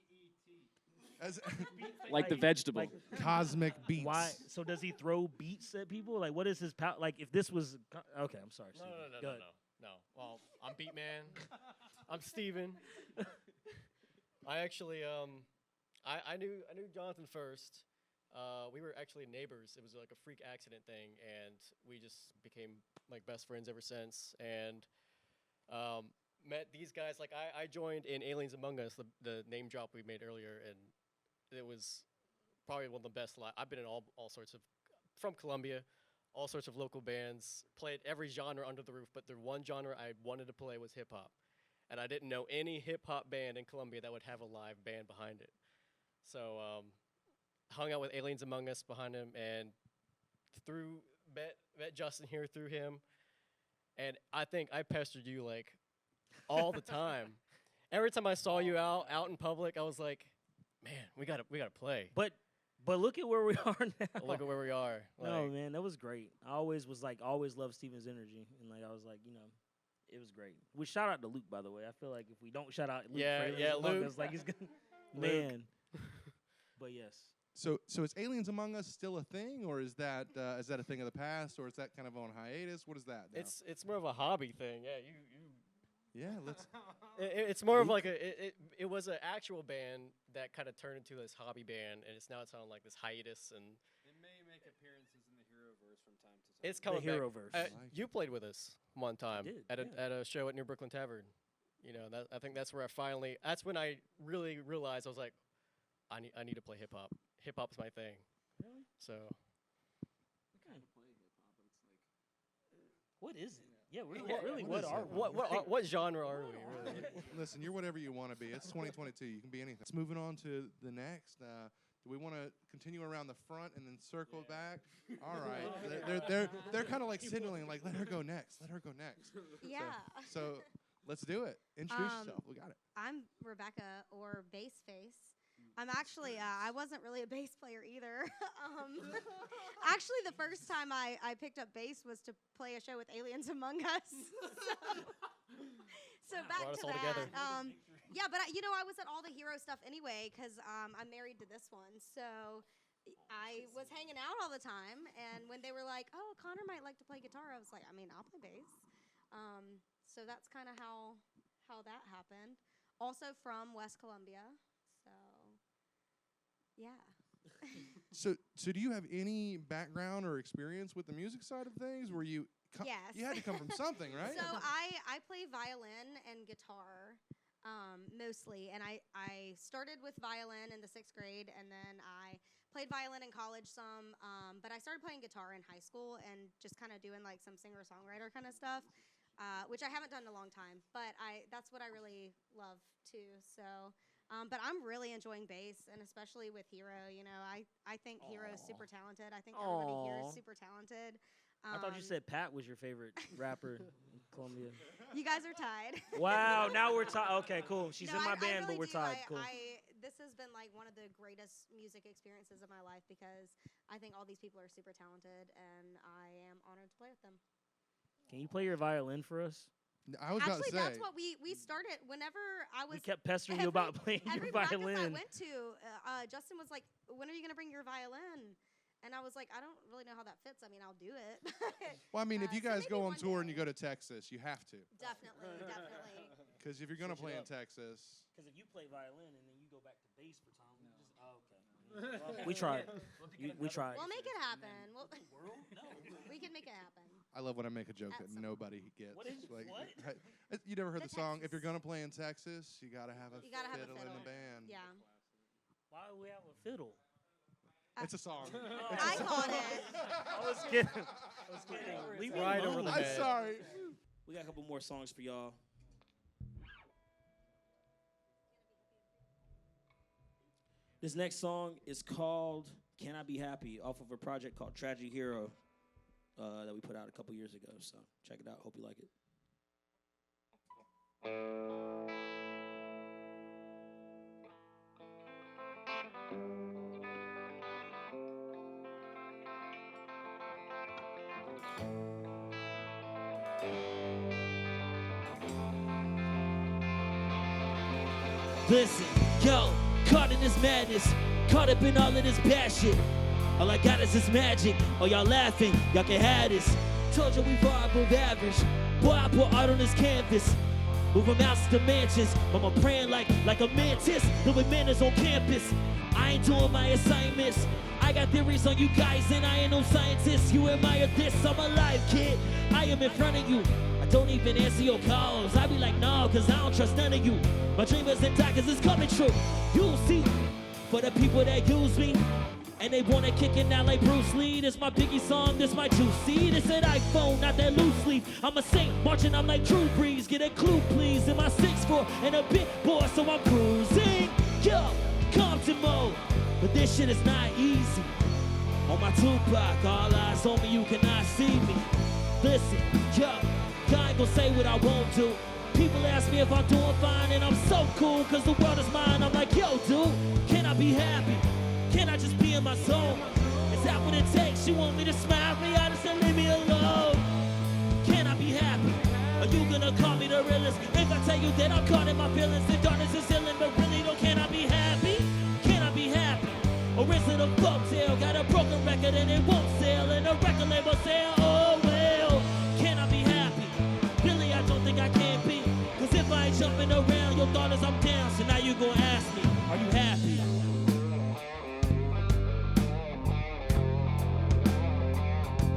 Like the vegetable. Like, Cosmic Beats. Why? So does he throw beats at people? Like, what is his power? Like, if this was okay, I'm sorry. No. Well, I'm Beat Man. I'm Steven. I actually I knew Jonathan first. We were actually neighbors. It was like a freak accident thing, and we just became like best friends ever since. And met these guys. Like I joined in Aliens Among Us, the name drop we made earlier, and it was probably one of the best. I've been in all sorts of, from Columbia, all sorts of local bands, played every genre under the roof, but the one genre I wanted to play was hip hop. And I didn't know any hip hop band in Columbia that would have a live band behind it. So hung out with Aliens Among Us behind him, and met Justin here through him. And I think I pestered you like all the time. Every time I saw you out in public, I was like, man, we gotta play. But look at where we are now. Look at where we are. No, man, that was great. I always loved Steven's energy, and like I was like, it was great. We shout out to Luke, by the way. I feel like if we don't shout out Luke, Luke, like he's gonna, man. But yes. So is Aliens Among Us still a thing, or is that a thing of the past, or is that kind of on hiatus? What is that now? It's more of a hobby thing. Yeah, you. Yeah, let's. It's more of like it was an actual band that kind of turned into this hobby band, and it's on like this hiatus, and it may make appearances in the Heroverse from time to time. It's coming the Heroverse. back. You played with us one time at a show at New Brooklyn Tavern. I think that's where that's when I really realized I was like, I need to play hip hop. Hip hop's my thing. Really? So. We kind of play hip hop, but it's like. What is it? Yeah, what genre are we? Really? Listen, you're whatever you want to be. It's 2022. You can be anything. Let's moving on to the next. Do we want to continue around the front and then circle back? All right. They're kind of like signaling, like, let her go next. Let her go next. Yeah. So let's do it. Introduce yourself. We got it. I'm Rebecca, or Bassface. I'm actually, I wasn't really a bass player either. Actually, the first time I picked up bass was to play a show with Aliens Among Us. So back Brought us to all that. together. Yeah, but I was at all the hero stuff anyway because I'm married to this one. So I was hanging out all the time, and when they were like, "Oh, Connor might like to play guitar," I was like, "I mean, I'll play bass." So that's kind of how that happened. Also from West Columbia, so yeah. So do you have any background or experience with the music side of things? Were you? Yes. You had to come from something, right? So I play violin and guitar mostly, and I started with violin in the 6th grade, and then I played violin in college some, but I started playing guitar in high school and just kind of doing like some singer-songwriter kind of stuff, which I haven't done in a long time, but that's what I really love too. So, but I'm really enjoying bass, and especially with Hero. You know, I think Hero's super talented. I think everybody here is super talented. I thought you said Pat was your favorite rapper in Columbia. You guys are tied. Wow, now we're tied. Okay, cool. She's in my band, really but we're do. tied. Cool. This has been like one of the greatest music experiences of my life because I think all these people are super talented, and I am honored to play with them. Can you play your violin for us? I was about to say. Actually, that's what we started whenever I was. We kept pestering you about playing your violin. Every practice I went to, Justin was like, "When are you going to bring your violin?" And I was like, I don't really know how that fits. I mean, I'll do it. Well, I mean, if you guys go on tour and you go to Texas, you have to. Definitely. Because if you're going to play in Texas. Because if you play violin and then you go back to bass for Tom, okay. We tried. We tried. We'll make it happen. We can make it happen. I love when I make a joke that nobody gets. What is like, what? You never heard the song, if you're going to play in Texas, you got to have a fiddle in the band. Yeah. Why do we have a fiddle? It's a song. I caught it. I was kidding. Leave me Right alone. over the I'm head. sorry. We got a couple more songs for y'all. This next song is called Can I Be Happy, off of a project called H3RO that we put out a couple years ago. So check it out. Hope you like it. Listen, yo, caught in this madness, caught up in all of this bad shit. All I got is this magic. Oh, y'all laughing, y'all can have this. Told you we far above average. Boy, I put art on this canvas. Move from houses to mansions. Mama praying like a mantis. Living manners on campus. I ain't doing my assignments. I got theories on you guys and I ain't no scientist. You admire this, I'm alive, kid. I am in front of you. I don't even answer your calls. I be like, no, cause I don't trust none of you. My dreamers and tigers is coming true. You'll see, for the people that use me, and they wanna kick it now like Bruce Lee. This my Biggie song, this my Juicy. This an iPhone, not that loose leaf. I'm a saint, marching, I'm like Drew Brees. Get a clue, please, in my 6'4" and a big boy, so I'm cruising. Yo, Compton mode, but this shit is not easy. On my Tupac, all eyes on me, you cannot see me. Listen, yo, I ain't gon' say what I won't do. People ask me if I'm doing fine, and I'm so cool, cause the world is mine. I'm like, yo, dude, can I be happy? Can I just be in my zone? Is that what it takes? You want me to smile me out and say, leave me alone? Can I be happy? Are you gonna call me the realest? If I tell you that I'm caught in my feelings, the darkness is healing, but really, though, can I be happy? Can I be happy? Or is it a folktale? Got a broken record and it won't sell, and a record label say, oh well. Can I be happy? Really, I don't think I can be. Cause if I ain't jumping around, your thought is I'm down. So now you gon' ask me, are you happy?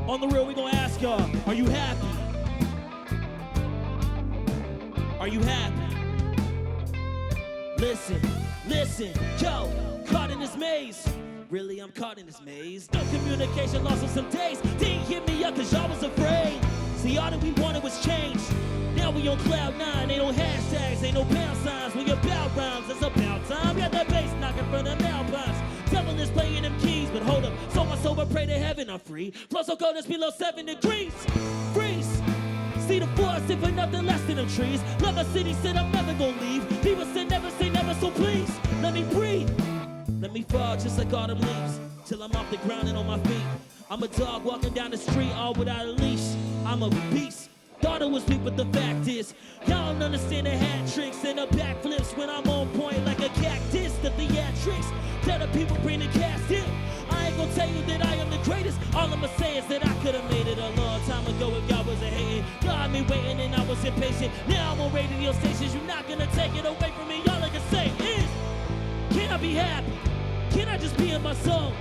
On the real, we gon' ask y'all, are you happy? Are you happy? Listen, yo, caught in this maze. Really, I'm caught in this maze. No communication, lost on some days. Didn't hit me up cause y'all was afraid. See, all that we wanted was change. Now we on cloud 9, ain't no hashtags, ain't no pound signs. We about rhymes, it's about time. Got that bass knocking from the mailbox. Devil is playing them keys, but hold up. So my sober, pray to heaven I'm free. Plus, I'll go this below 7 degrees. Freeze. See the forest if for nothing less than them trees. Love a city, said I'm never gonna leave. People said never say never, so please let me breathe. me fall just like autumn leaves, till I'm off the ground and on my feet. I'm a dog walking down the street all without a leash. I'm a beast. Thought it was weak, but the fact is, y'all don't understand the hat tricks and the backflips when I'm on point like a cactus. The theatrics that the people bring the cast in. I ain't gonna tell you that I am the greatest. All I'ma say is that I could've made it a long time ago if y'all wasn't hating. Y'all had me waiting and I was impatient. Now I'm on radio stations. You're not gonna take it away from me. All I can say is, can I be happy? Can I just be in my zone?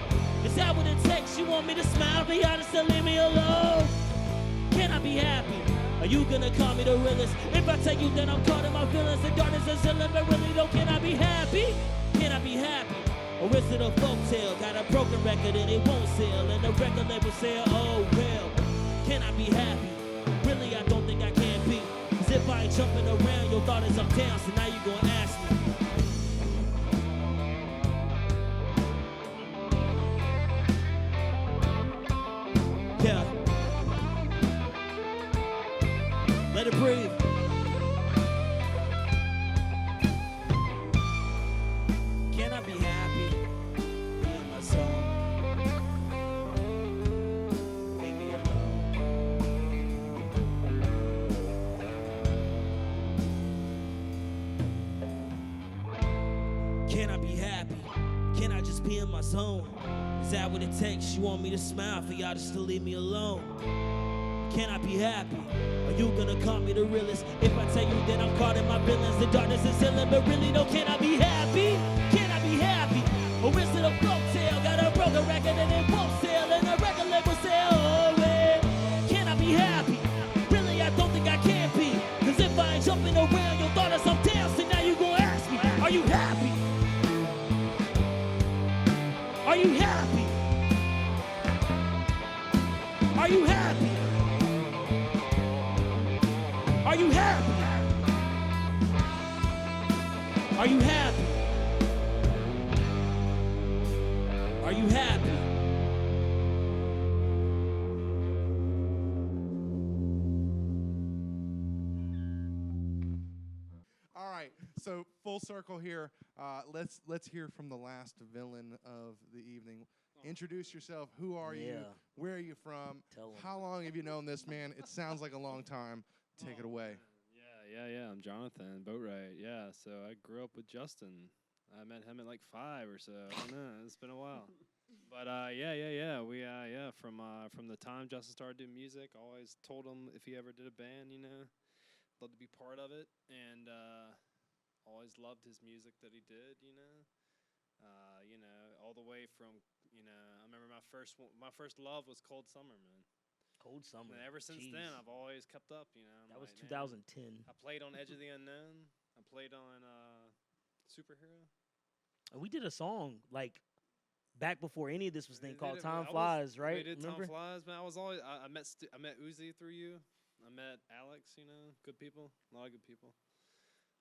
Is that what it takes? You want me to smile, be honest, and leave me alone? Can I be happy? Are you gonna call me the realest? If I tell you that I'm caught in my feelings, the darkness is killing me, really though, can I be happy? Can I be happy? Or is it a folktale? Got a broken record and it won't sell, and the record label say, oh well. Can I be happy? Really, I don't think I can be. Cause if I ain't jumping around, your thought is I'm down, so now you gonna ask me. Yeah. Let it breathe. Can I be happy? Be in my zone. Leave me alone. Can I be happy? Can I just be in my zone? Is that what it takes? You want me to smile for y'all just to leave me alone? Can I be happy? Are you gonna call me the realest? If I tell you that I'm caught in my feelings, the darkness is killing, but really though, can I be happy? Can I be happy? Or is it a folktale? Got a broken record and it won't sell, and the record label say, oh well. Can I be happy? Really, I don't think I can be. Cause if I ain't jumping around, your thought is I'm down, so now you gonna ask me, are you happy? Are you happy? Are you happy? Are you happy? Are you happy? Are you happy? All right, so full circle here. Let's hear from the last villain of the evening. Introduce yourself. Who are you? Where are you from? How long have you known this man? It sounds like a long time. Take it away. Yeah. I'm Jonathan Boatwright. Yeah, so I grew up with Justin. I met him at like 5 or so. I don't know. It's been a while. But yeah. We from the time Justin started doing music, I always told him if he ever did a band, love to be part of it, and always loved his music that he did, all the way from, I remember my first love was Cold Summer, man. Cold Summer. And ever since then, I've always kept up, That was 2010. I played on Edge of the Unknown. I played on Superhero. And we did a song like back before any of this was thing called it. Time Flies, right? We did Remember? Time Flies, man. I was always I met Uzi through you. I met Alex, good people, a lot of good people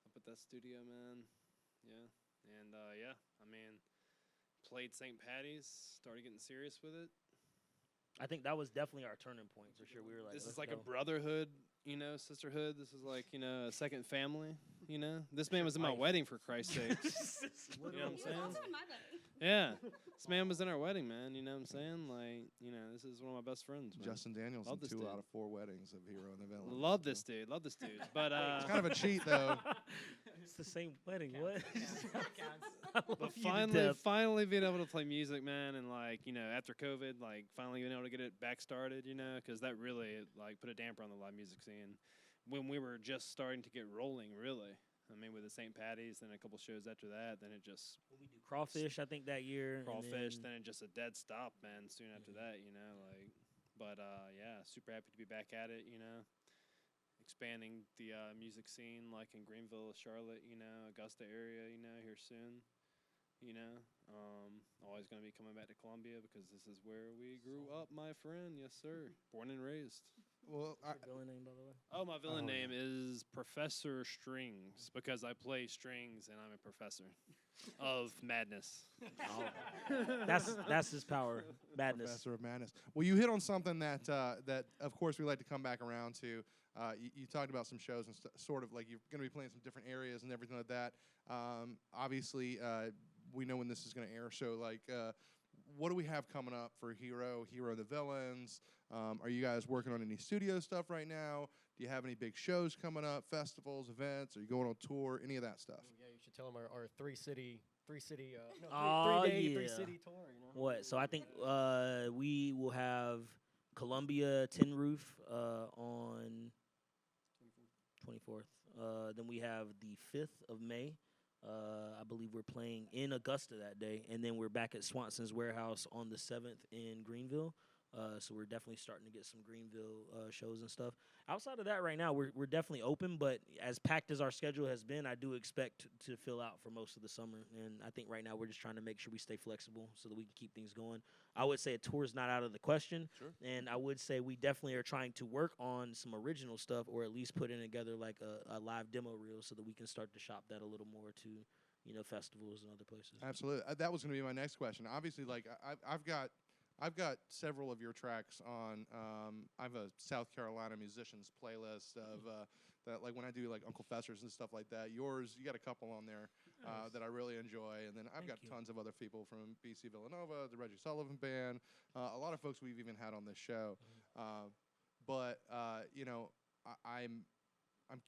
up at that studio, man. Yeah, and played St. Patty's, started getting serious with it. I think that was definitely our turning point for sure. We were like, this is like a brotherhood, sisterhood. This is like, a second family, This man was in my wedding, for Christ's sake. You know what I'm saying? Also in my wedding. Yeah. This man was in our wedding, man. You know what I'm saying? Like, this is one of my best friends, man. Justin Daniels in 2 dude. out of 4 weddings of Hero and the Villain. Love this dude. But it's kind of a cheat, though. It's the same wedding. What? But finally being able to play music, man, and after COVID, finally being able to get it back started, because that really put a damper on the live music scene when we were just starting to get rolling, really. With the St. Patty's, then a couple shows after that, then it just... We do Crawfish, I think, that year. Crawfish, then it just a dead stop, man, soon after that, But, super happy to be back at it, expanding the music scene, in Greenville, Charlotte, Augusta area, here soon, always going to be coming back to Columbia because this is where we grew up, my friend. Yes, sir. Born and raised. Well, your villain name, by the way? Oh, my villain name is Professor Strings because I play strings and I'm a professor of madness. That's his power, madness. Professor of Madness. Well, you hit on something that of course we like to come back around to. You talked about some shows and sort of like you're going to be playing some different areas and everything like that. Obviously, we know when this is going to air. So, like, what do we have coming up for Hero and the Villains? Are you guys working on any studio stuff right now? Do you have any big shows coming up, festivals, events? Are you going on tour? Any of that stuff? Yeah, you should tell them our three-day three-city tour. You know? What? So I think we will have Columbia Tin Roof on 24th. Then we have the 5th of May. I believe we're playing in Augusta that day, and then we're back at Swanson's Warehouse on the 7th in Greenville. So we're definitely starting to get some Greenville shows and stuff. Outside of that, right now we're definitely open, but as packed as our schedule has been, I do expect to fill out for most of the summer. And I think right now we're just trying to make sure we stay flexible so that we can keep things going. I would say a tour is not out of the question, and I would say we definitely are trying to work on some original stuff, or at least putting together like a live demo reel so that we can start to shop that a little more to, you know, festivals and other places. Absolutely, that was going to be my next question. Obviously, like I've got several of your tracks on. I have a South Carolina musicians playlist of that, like when I do like Uncle Fester's and stuff like that. Yours, you got a couple on there that I really enjoy, and then I've got tons of other people from BC Villanova, the Reggie Sullivan Band, a lot of folks we've even had on this show. But you know, I'm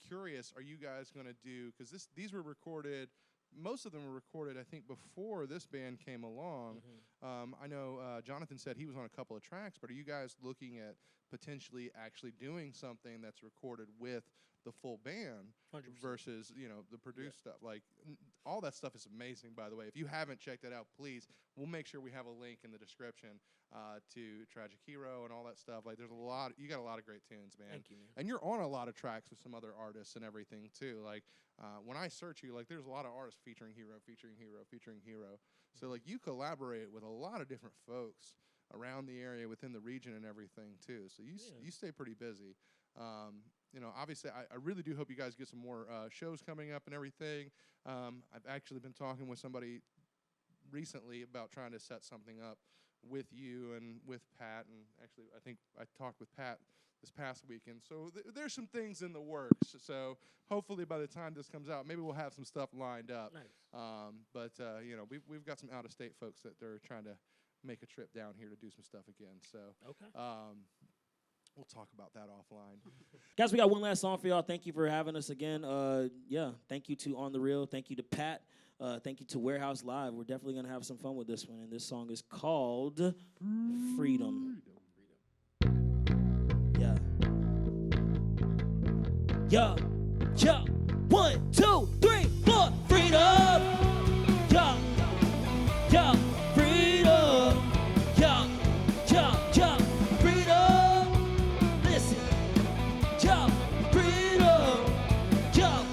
curious. Are you guys going to do, because these were recorded? Most of them were recorded, I think, before this band came along. I know Jonathan said he was on a couple of tracks, but are you guys looking at potentially actually doing something that's recorded with the full band 100%. Versus, you know, the produced stuff? Like, all that stuff is amazing, by the way. If you haven't checked it out, please, we'll make sure we have a link in the description to Tragic Hero and all that stuff. Like, there's you got a lot of great tunes, man. Thank you, man. And you're on a lot of tracks with some other artists and everything, too. Like, when I search you, like, there's a lot of artists featuring Hero. So, like, you collaborate with a lot of different folks around the area, within the region and everything, too. So you stay pretty busy. You know, obviously, I really do hope you guys get some more shows coming up and everything. I've actually been talking with somebody recently about trying to set something up with you and with Pat. And actually, I think I talked with Pat this past weekend. So there's some things in the works. So hopefully by the time this comes out, maybe we'll have some stuff lined up. Nice. But you know, we've got some out-of-state folks that they're trying to make a trip down here to do some stuff again. So we'll talk about that offline. Guys, we got one last song for y'all. Thank you for having us again. Thank you to On The Real. Thank you to Pat. Thank you to Warehouse Live. We're definitely going to have some fun with this one. And this song is called Freedom. Yeah. 1, 2, 3, 4. Freedom. Yeah. Freedom. Yeah. Freedom. Listen. Yeah. Freedom. Yeah.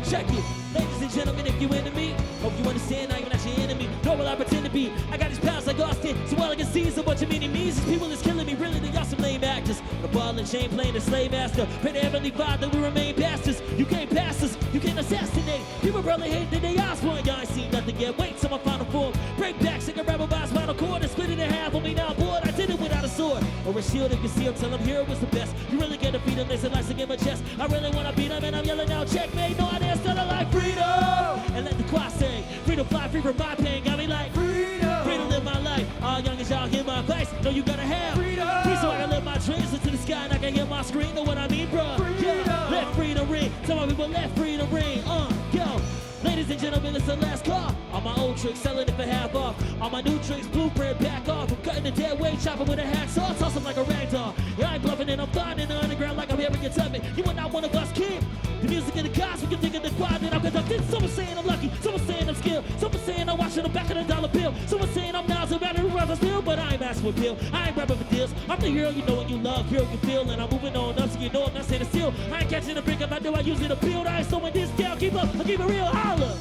Check it. Ladies and gentlemen, if you into me, hope you understand I am not your enemy, nor will I pretend to be. I got these pals like Austin, so all I can see is a bunch of mini-me's. These people is killing me, really, they got some lame actors. The ball and chain playing the slave master. Pray to Heavenly Father, we remain bastards. You can't pass us, you can't assassinate. People probably hate that they asked one. Y'all ain't seen nothing yet, wait till my final form. Break back, sing a rebel by spinal cord and split it in half. On me now, bored, I did it without a sword or a shield. If you see him, tell him Hero was the best. You really get to beat him, listen, like to give a chest. I really wanna beat him, and I'm yelling out, checkmate. No idea, still like freedom. And let the choir sing. Freedom fly, free from my pain. Got me like freedom. Free to live my life. All young as y'all hear my advice. No, you gotta have freedom. Free so I can live my dreams into the sky and I can hear my scream. Know what I mean, bruh? Yeah. Let freedom ring. Tell my people, let freedom ring. Yo. Ladies and gentlemen, it's the last call. All my old tricks, selling it for half off. All my new tricks, blueprint, back off. I'm cutting the dead weight, chopping with a hacksaw, toss them like a rag doll. Yeah, I ain't bluffing and I'm flying in the underground like I'm Harriet Tubman. You are not one of us, kid. The music and the gods, we can think of the quad that I'm conducting. Someone saying I'm lucky, someone saying I'm skilled. Someone saying I'm watching the back of the dollar bill. Someone saying I'm now so bad who runs still, but I ain't asking for bill. I ain't rapping for deals. I'm the hero you know and you love, hero you feel, and I'm moving on up so you know I'm not standing still. I ain't catching a break up, I know I use it to build. I ain't slowing this down, keep up, I keep it real, holla.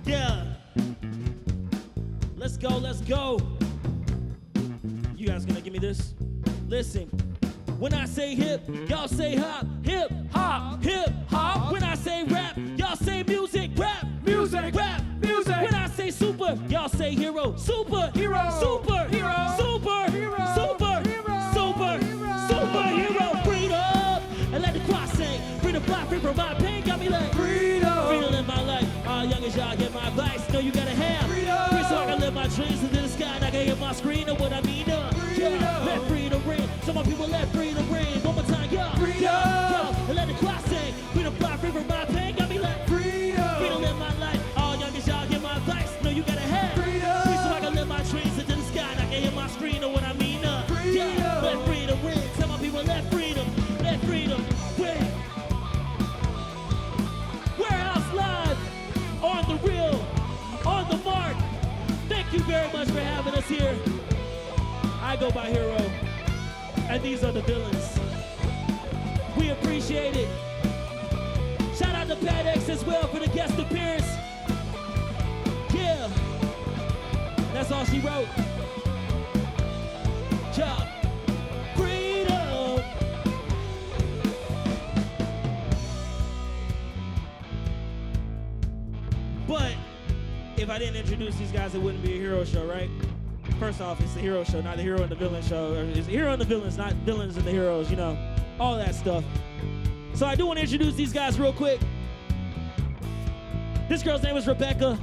Yeah. Let's go. You guys gonna give me this? Listen. When I say hip, y'all say hop. Hip, hop, hip, hop. When I say rap, y'all say music. Rap, music, rap, music. When I say super, y'all say hero. Super, hero, super, hero, super, hero, super, hero, super, superhero. Freedom. dreams into the sky, and I can hear my screen of what I mean. Yeah, let freedom ring. Some more people let freedom ring. One more time, yeah. Freedom. Yeah, and let the clock sing. Freedom fly free from my pain. Got me like freedom. Freedom live my life. All youngest y'all get my advice. No, you gotta have freedom. Free so I can live my dreams into the sky, and I can hear my screen of what I mean. Yeah, let freedom ring. Some more people let freedom. Let freedom ring. Warehouse Live. On the real. On the mark. Thank you very much for having us here. I go by Hero, and these are the villains. We appreciate it. Shout out to Pat X as well for the guest appearance. Yeah, that's all she wrote. Job. Freedom. But if I didn't introduce these guys, it wouldn't be a hero show, right? First off, it's the hero show, not the hero and the villain show. It's the hero and the villains, not villains and the heroes, you know, all that stuff. So I do want to introduce these guys real quick. This girl's name is Rebecca,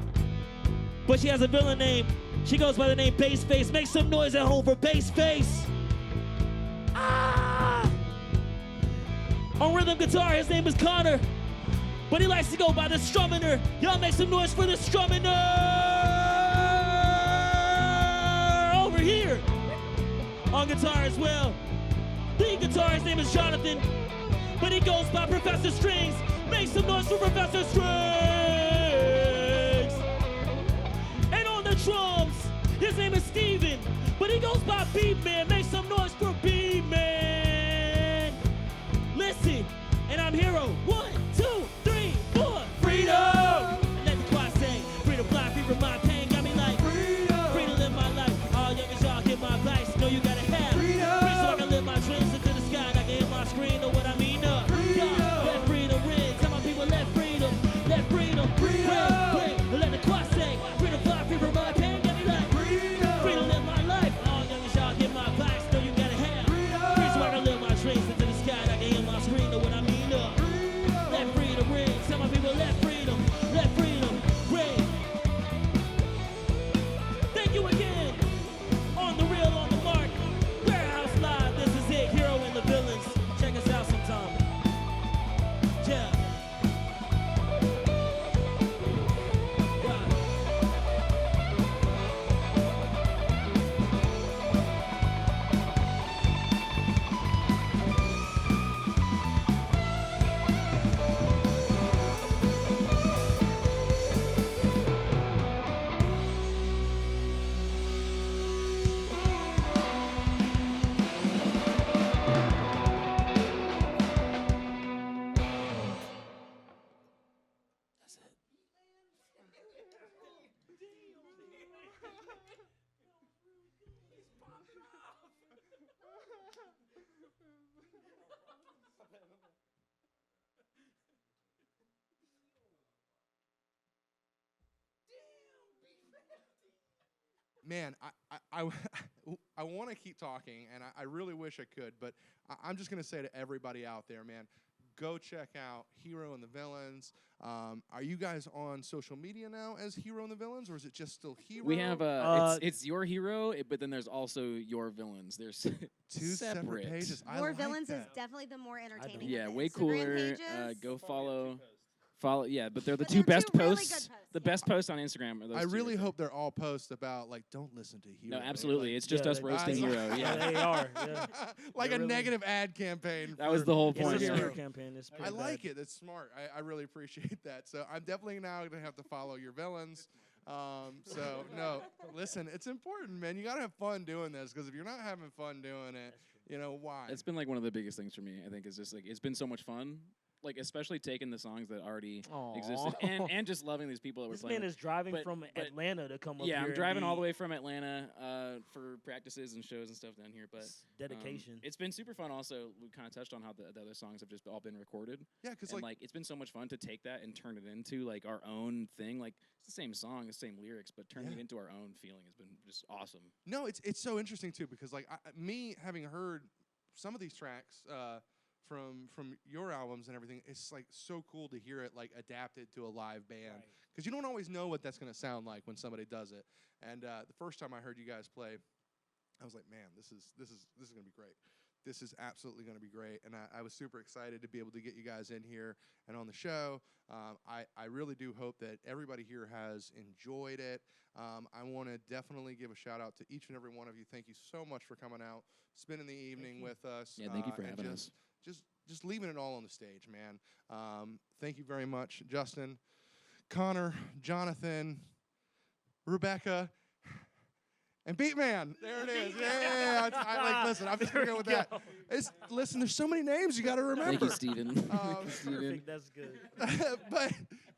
but she has a villain name. She goes by the name Bassface. Make some noise at home for Bassface. Ah! On rhythm guitar, his name is Connor, but he likes to go by the Struminer. Y'all make some noise for the Struminer! Over here. On guitar as well. Lead guitar, his name is Jonathan, but he goes by Professor Strings. Make some noise for Professor Strings! And on the drums, his name is Steven, but he goes by Beatman. Make some noise for Beatman! Listen, and I'm Hero. 1, 2, 3, 4. Freedom! And let the choir sing. Freedom fly free from my pain. Got me like freedom. Freedom live my life. All young as y'all get my advice. Know you gotta have freedom. Free so I can live my dreams into the sky, and I can hit my screen. Know what I mean? Freedom. Let freedom ring. Tell my people let freedom. Let freedom. Freedom. Ring. And let the choir sing. Freedom fly free from my pain. Got me like freedom. Freedom live my life. All young as y'all get my advice. Know you gotta have freedom. Free so I can live my dreams into the sky, and I can hit my screen. Know what I mean? Let freedom ring. Tell my people let freedom ring. Thank you again. On the real, on the mark. Warehouse Live. This is it. Hero and the villains. Check us out sometime. Yeah. Man, I want to keep talking, and I really wish I could, but I'm just going to say to everybody out there, man, go check out Hero and the Villains. Are you guys on social media now as Hero and the Villains, or is it just still Hero? We have it's your hero, but then there's also your villains. There's two separate pages. Your like villains that. is definitely the more entertaining. yeah, of the way Instagram cooler. pages. Go follow. Yeah, but they're the But two they're best two really posts. good posts, The yeah. best posts on Instagram are those I two really right hope they're all posts about, like, don't listen to Hero. No, absolutely. It's just Yeah, us they- roasting I- Hero. Yeah, Yeah, they are. Yeah. like They're a really- negative ad campaign. that was the whole It's point. a Yeah. smear campaign. It's I pretty like bad. it. It's smart. I really appreciate that. So I'm definitely now going to have to follow your villains. So, no, listen, it's important, man. You got to have fun doing this, because if you're not having fun doing it, you know, why? It's been like one of the biggest things for me. I think is just like it's been so much fun. Like especially taking the songs that already existed and just loving these people that This we're playing. man is driving But- from but- Atlanta to come up Yeah, here. I'm and driving all the be way from Atlanta for practices and shows and stuff down here. But dedication. it's been super fun. Also, we kind of touched on how the other songs have just all been recorded. Yeah, because And like it's been so much fun to take that and turn it into like our own thing. Like it's the same song, the same lyrics, but turning it into our own feeling has been just awesome. no, it's so interesting too, because like me having heard some of these tracks from your albums and everything, it's like so cool to hear it like adapted to a live band, because you don't always know what that's going to sound like when somebody does it. And the first time I heard you guys play, I was like, man, this is going to be great. This is absolutely going to be great, and I was super excited to be able to get you guys in here and on the show. I really do hope that everybody here has enjoyed it. I want to definitely give a shout out to each and every one of you. Thank you so much for coming out, spending the evening with us. Yeah, thank you for and having us. Just leaving it all on the stage, man. Thank you very much, Justin, Connor, Jonathan, Rebecca, and Beatman. There it is. Yeah. Listen, I'm just going to go with that. Listen, there's so many names you got to remember. Thank you, Steven. Perfect. That's good.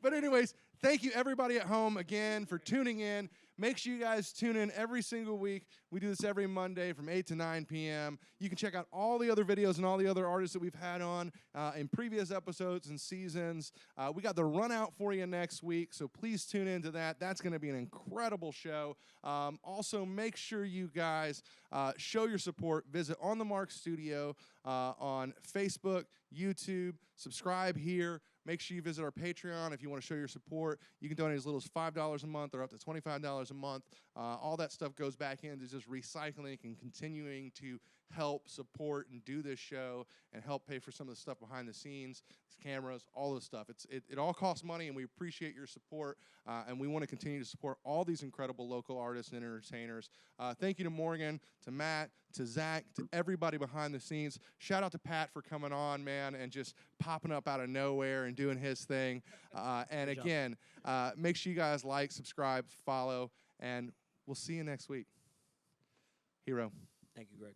but anyways, thank you everybody at home again for tuning in. Make sure you guys tune in every single week. We do this every Monday from 8 to 9 p.m. You can check out all the other videos and all the other artists that we've had on in previous episodes and seasons. We got the run out for you next week, so please tune into that. That's going to be an incredible show. Also, make sure you guys show your support. Visit On The Marc Studio on Facebook, YouTube. Subscribe here. Make sure you visit our Patreon if you want to show your support. You can donate as little as $5 a month or up to $25 a month. All that stuff goes back into just recycling and continuing to help support and do this show and help pay for some of the stuff behind the scenes, cameras, all this stuff. It all costs money, and we appreciate your support, and we want to continue to support all these incredible local artists and entertainers. Thank you to Morgan, to Matt, to Zach, to everybody behind the scenes. Shout out to Pat for coming on, man, and just popping up out of nowhere and doing his thing. And again, make sure you guys like, subscribe, follow, and we'll see you next week. Hero. Thank you, Greg.